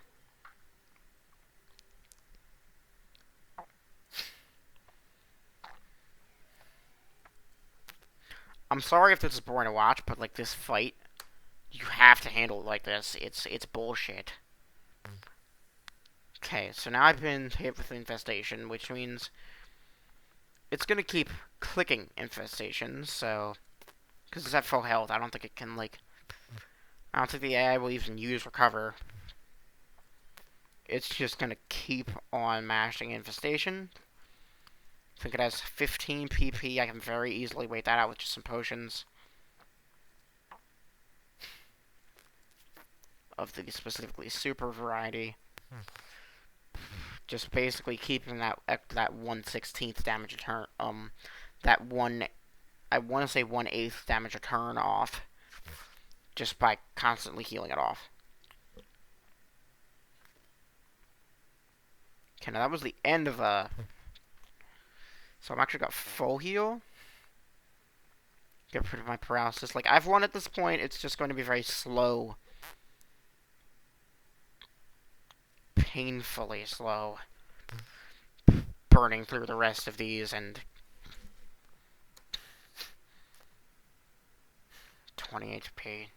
[SPEAKER 1] I'm sorry if this is boring to watch, but like this fight, you have to handle it like this. It's bullshit. Okay, so now I've been hit with Infestation, which means it's gonna keep clicking Infestation, so. Because it's at full health, I don't think it can, like. I don't think the AI will even use Recover. It's just gonna keep on mashing Infestation. I think it has 15 PP. I can very easily wait that out with just some potions. Of the specifically super variety. Just basically keeping that 1/16 damage a turn. That one. I want to say 1/8 damage a turn off. Just by constantly healing it off. Okay, now that was the end of So I'm actually got full heal. Get rid of my paralysis. Like, I've won at this point, it's just going to be very slow. Painfully slow. Burning through the rest of these and 20 HP.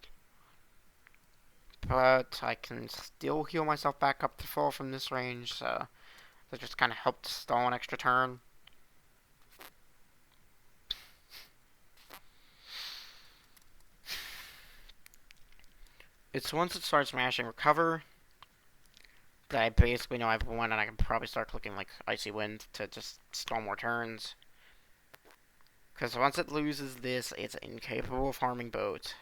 [SPEAKER 1] But I can still heal myself back up to full from this range, so that just kind of helped stall an extra turn. It's once it starts mashing Recover that I basically know I've won, and I can probably start clicking like Icy Wind to just stall more turns. Because once it loses this, it's incapable of harming boats.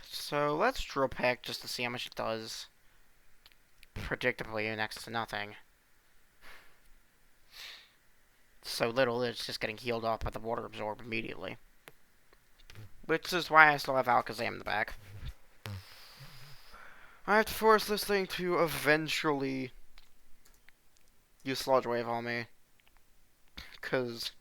[SPEAKER 1] So let's Drill Peck just to see how much it does. Predictably, next to nothing. So little that it's just getting healed off by the Water Absorb immediately. Which is why I still have Alakazam in the back. I have to force this thing to eventually use Sludge Wave on me. Because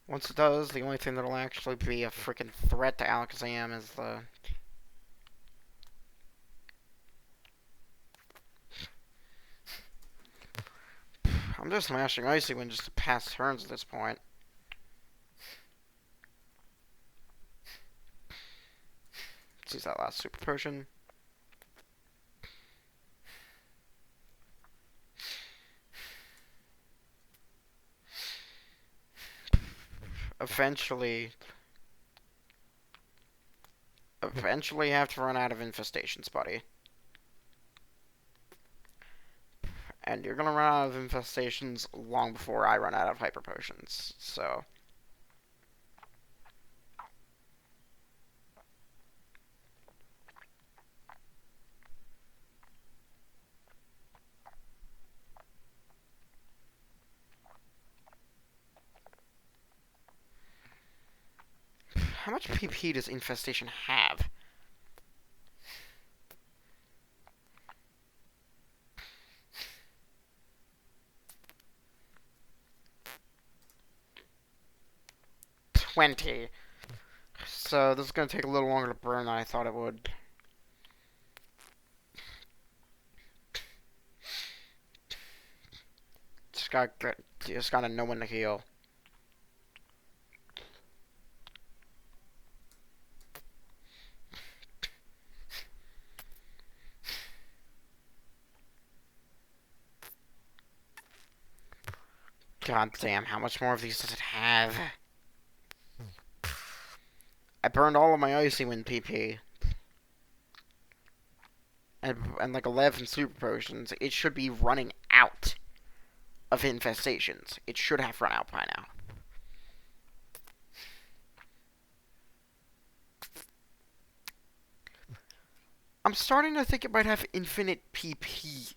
[SPEAKER 1] once it does, the only thing that'll actually be a freaking threat to Alakazam is the... I'm just smashing Icy Wind just to pass turns at this point. Let's use that last Super Potion. Eventually, eventually have to run out of infestations, buddy. And you're gonna run out of infestations long before I run out of hyper potions, so... How much PP does infestation have? $20. So this is going to take a little longer to burn than I thought it would. Just gotta know when to heal. God damn, how much more of these does it have? I burned all of my Icy Wind PP. And like 11 super potions. It should be running out of infestations. It should have run out by now. I'm starting to think it might have infinite PP.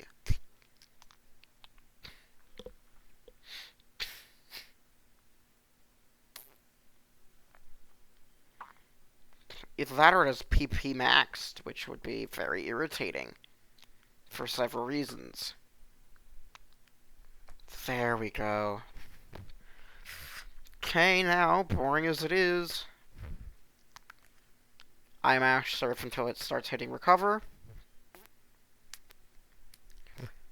[SPEAKER 1] Either that or it has PP maxed, which would be very irritating. For several reasons. There we go. Okay, now, boring as it is, I mash surf until it starts hitting recover.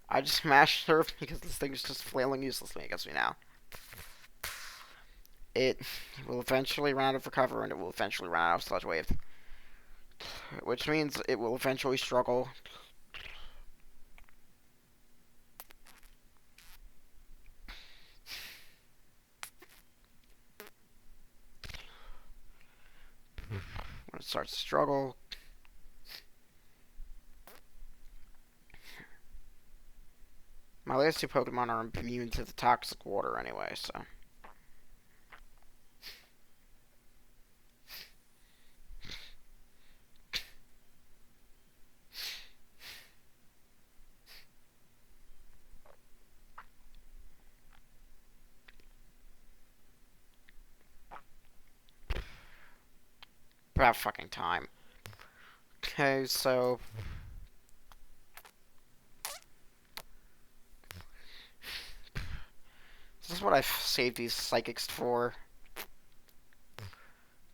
[SPEAKER 1] I just mash surf because this thing is just flailing uselessly against me now. It will eventually run out of recover, and it will eventually run out of sludge wave. Which means it will eventually struggle. When it starts to struggle. My last two Pokemon are immune to the toxic water anyway, so... About fucking time. Okay, so... This is what I've saved these psychics for.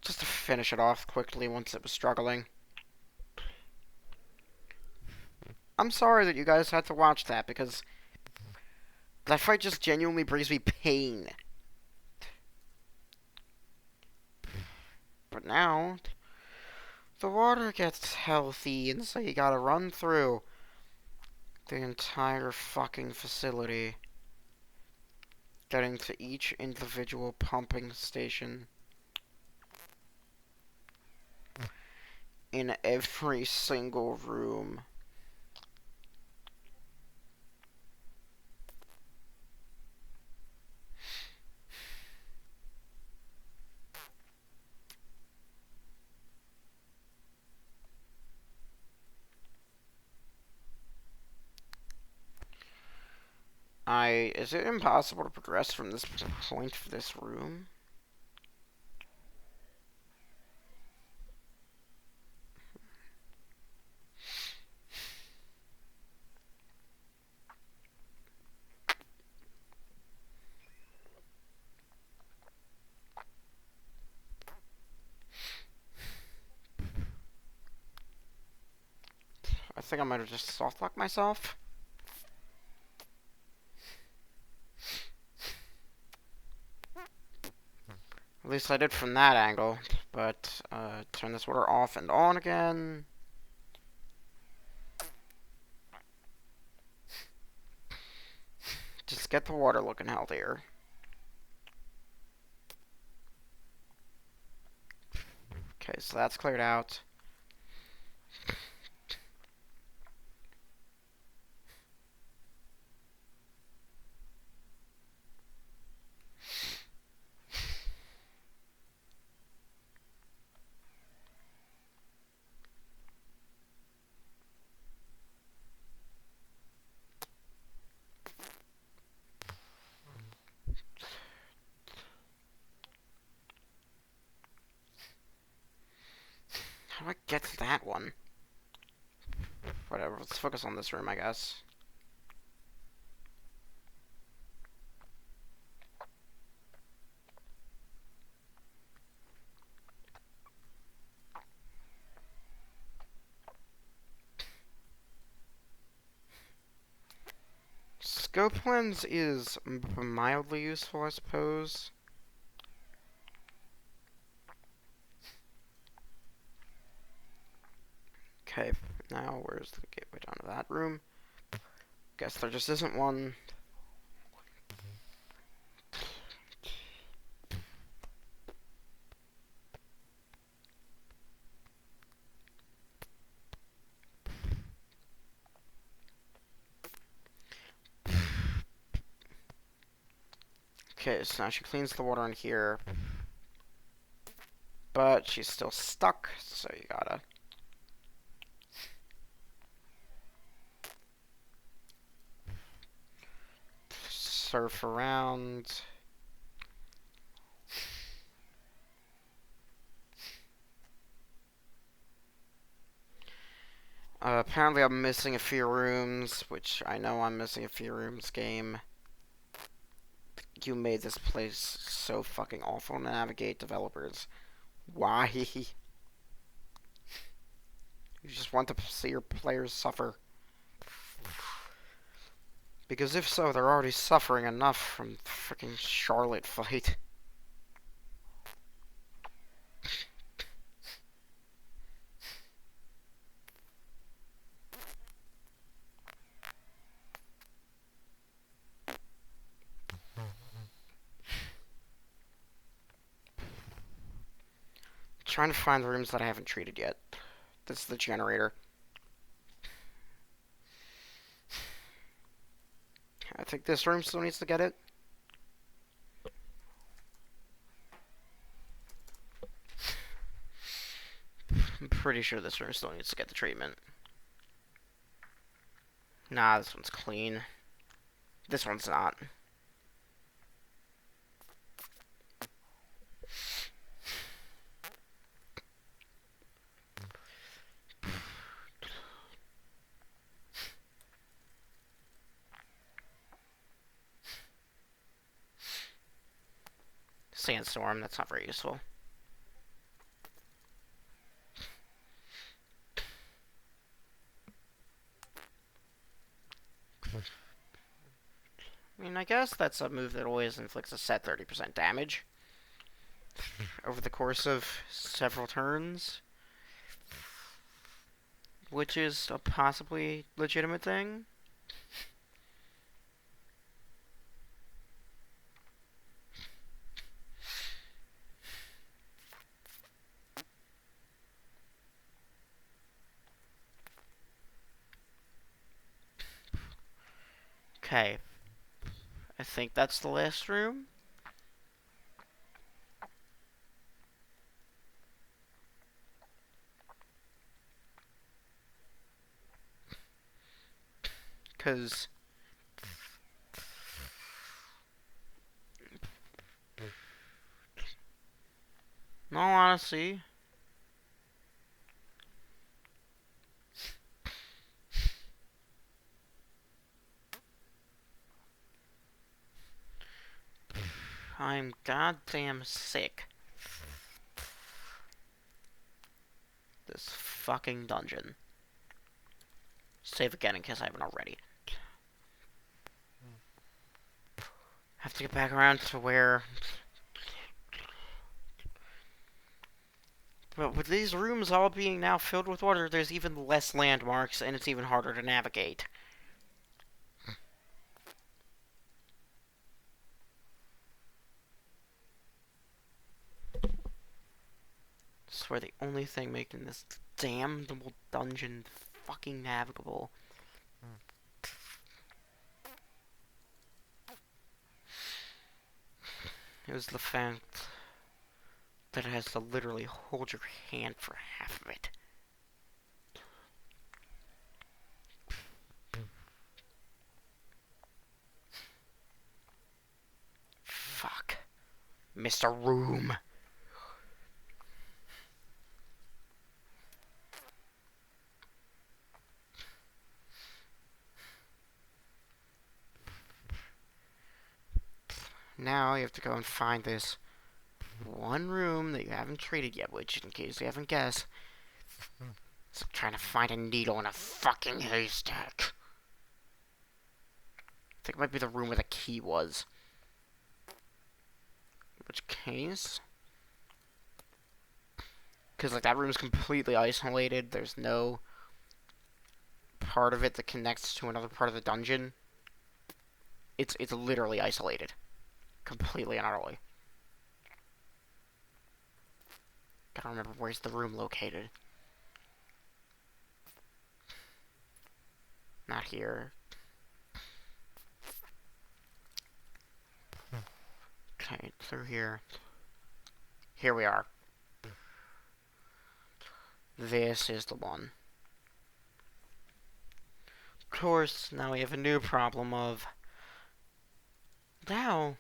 [SPEAKER 1] Just to finish it off quickly once it was struggling. I'm sorry that you guys had to watch that, because that fight just genuinely brings me pain. But now, the water gets healthy, and so you gotta run through the entire fucking facility, getting to each individual pumping station in every single room. Is it impossible to progress from this point for this room? I think I might have just softlocked myself. At least I did from that angle, but turn this water off and on again. Just get the water looking healthier. Okay, so that's cleared out. do I get to that one? Whatever, let's focus on this room, I guess. Scope lens is mildly useful, I suppose. Okay, now where's the gateway down to that room? Guess there just isn't one. Okay, so now she cleans the water in here. But she's still stuck, so you gotta surf around. Apparently I'm missing a few rooms, which I know I'm missing a few rooms, game. You made this place so fucking awful to navigate, developers. Why? You just want to see your players suffer. Because if so, they're already suffering enough from the freaking Charlotte fight. Trying to find the rooms that I haven't treated yet. This is the generator. I think this room still needs to get it. I'm pretty sure this room still needs to get the treatment. Nah, this one's clean. This one's not. Sandstorm, that's not very useful. I mean, I guess that's a move that always inflicts a set 30% damage over the course of several turns, which is a possibly legitimate thing. Okay, I think that's the last room. Because in all honesty, I'm goddamn sick. This fucking dungeon. Save again in case I haven't already. Have to get back around to where... But with these rooms all being now filled with water, there's even less landmarks, and it's even harder to navigate. I swear the only thing making this damnable dungeon fucking navigable is the fact that it has to literally hold your hand for half of it. Fuck. Mr. Room. now you have to go and find this one room that you haven't treated yet, which, in case you haven't guessed, is trying to find a needle in a fucking haystack. I think it might be the room where the key was. Which case? Because, like, that room's completely isolated. There's no part of it that connects to another part of the dungeon. It's literally isolated. Completely and utterly. Gotta remember, where's the room located? Not here. Okay, through here. Here we are. This is the one. Of course, now we have a new problem of... Now...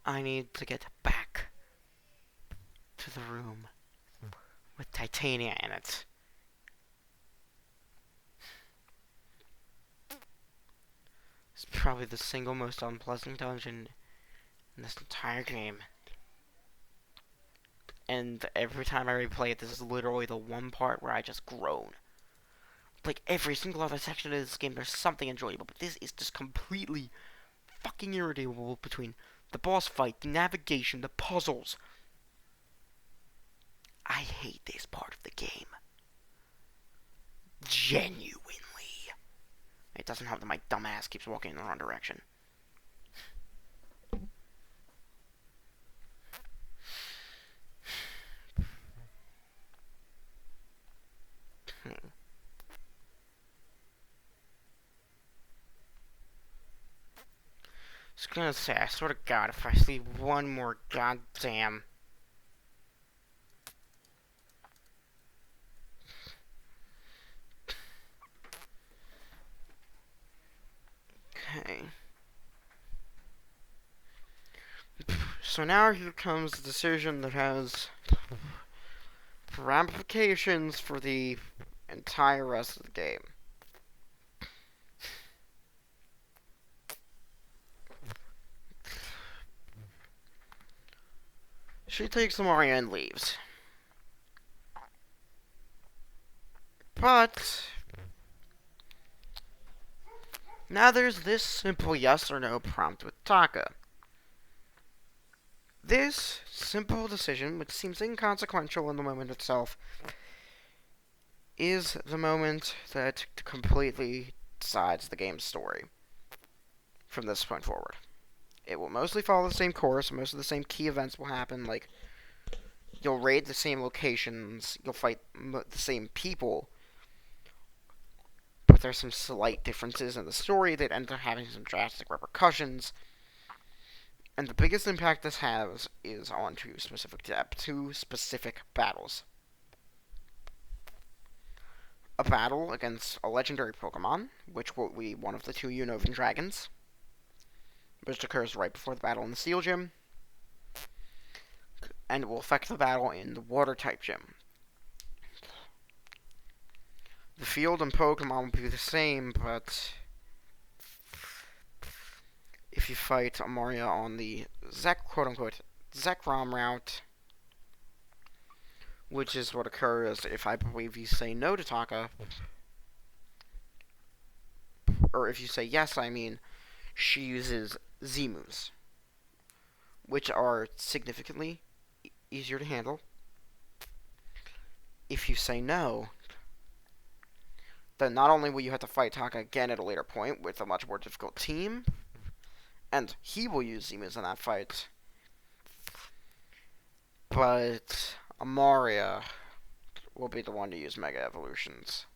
[SPEAKER 1] I need to get back to the room with Titania in it. It's probably the single most unpleasant dungeon in this entire game. And every time I replay it, this is literally the one part where I just groan. Like, every single other section of this game, there's something enjoyable, but this is just completely fucking irritable between the boss fight, the navigation, the puzzles. I hate this part of the game. Genuinely. It doesn't help that my dumbass keeps walking in the wrong direction. I was gonna say, I swear to God, if I see one more goddamn... Okay. So now here comes the decision that has ramifications for the entire rest of the game. She takes the Mario and leaves. But now there's this simple yes or no prompt with Taka. This simple decision, which seems inconsequential in the moment itself, is the moment that completely decides the game's story from this point forward. It will mostly follow the same course. Most of the same key events will happen. Like, you'll raid the same locations. You'll fight the same people. But there's some slight differences in the story that end up having some drastic repercussions. And the biggest impact this has is on two specific battles. A battle against a legendary Pokemon, which will be one of the two Unova dragons, which occurs right before the battle in the Steel Gym, and it will affect the battle in the Water-type gym. The field and Pokemon will be the same, but if you fight Amaria on the quote-unquote Zekrom route, which is what occurs if I believe you say no to Taka, or if you say yes, I mean, she uses Z-moves, which are significantly easier to handle. If you say no, then not only will you have to fight Taka again at a later point with a much more difficult team, and he will use Z-moves in that fight, but Amaria will be the one to use Mega Evolutions.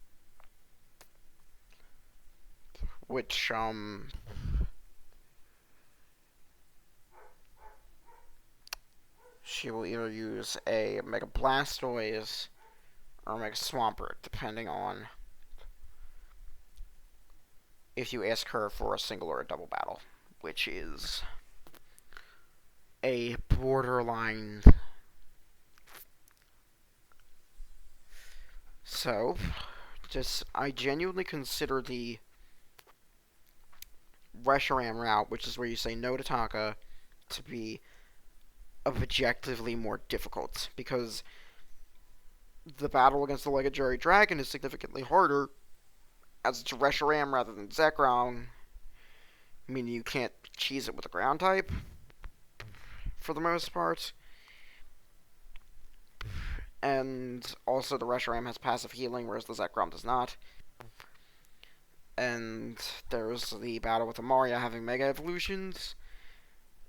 [SPEAKER 1] Which, she will either use a Mega Blastoise or Mega Swampert, depending on if you ask her for a single or a double battle, which is a borderline. So, I genuinely consider the Reshiram route, which is where you say no to Taka, to be objectively more difficult, because the battle against the Legendary Dragon is significantly harder, as it's Reshiram rather than Zekrom, meaning you can't cheese it with a ground type, for the most part. And also the Reshiram has passive healing, whereas the Zekrom does not. And there's the battle with Amaria having Mega Evolutions.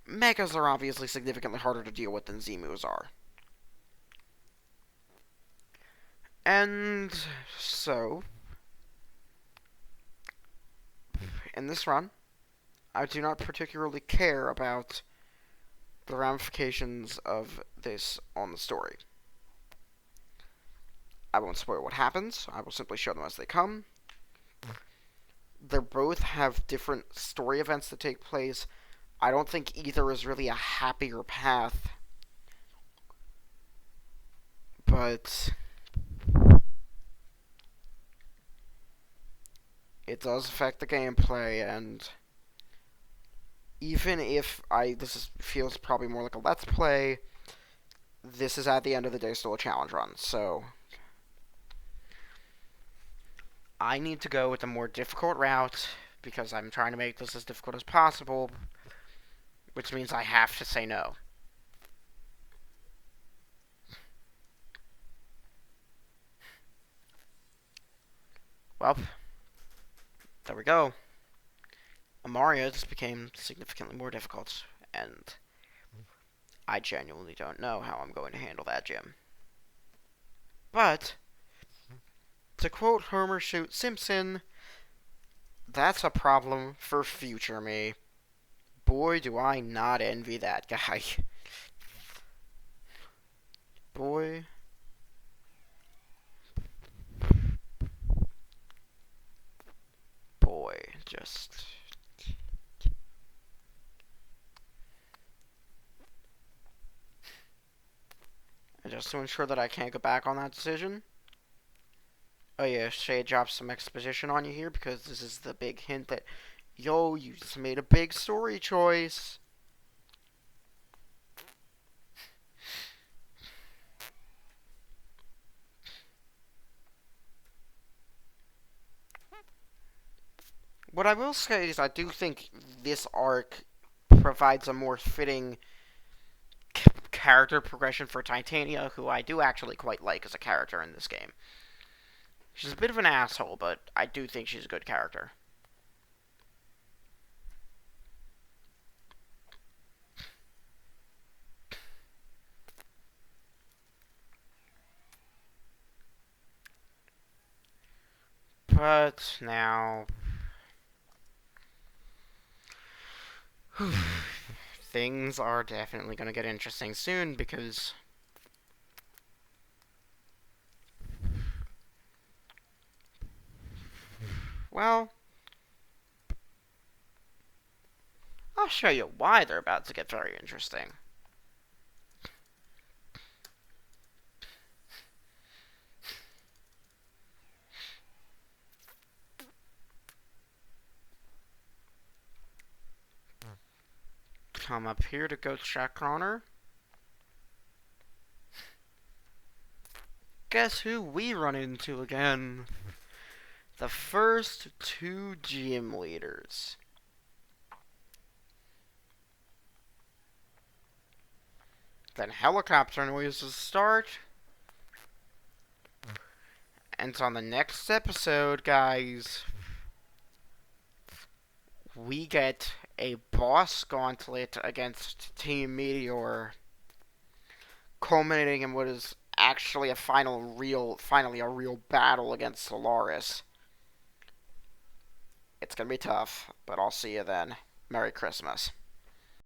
[SPEAKER 1] Megas are obviously significantly harder to deal with than Zemus are. And so, in this run, I do not particularly care about the ramifications of this on the story. I won't spoil what happens, I will simply show them as they come. They both have different story events that take place. I don't think either is really a happier path, but it does affect the gameplay, and even if feels probably more like a Let's Play, this is at the end of the day still a challenge run, so I need to go with the more difficult route, because I'm trying to make this as difficult as possible, which means I have to say no. Well, there we go. Amaria just became significantly more difficult, and I genuinely don't know how I'm going to handle that gym. But, to quote Homer Simpson, that's a problem for future me. Boy, do I not envy that guy. Boy. Boy, just... And just to ensure that I can't go back on that decision. Oh yeah, Shay drops some exposition on you here, because this is the big hint that, yo, you just made a big story choice. What I will say is I do think this arc provides a more fitting character progression for Titania, who I do actually quite like as a character in this game. She's a bit of an asshole, but I do think she's a good character. But now... things are definitely going to get interesting soon, because... well... I'll show you why they're about to get very interesting. Come up here to go check on her. Guess who we run into again? The first two gym leaders. Then helicopter noises start. And on the next episode, guys, we get a boss gauntlet against Team Meteor, culminating in what is actually finally a real battle against Solaris. It's gonna be tough, but I'll see you then. Merry Christmas.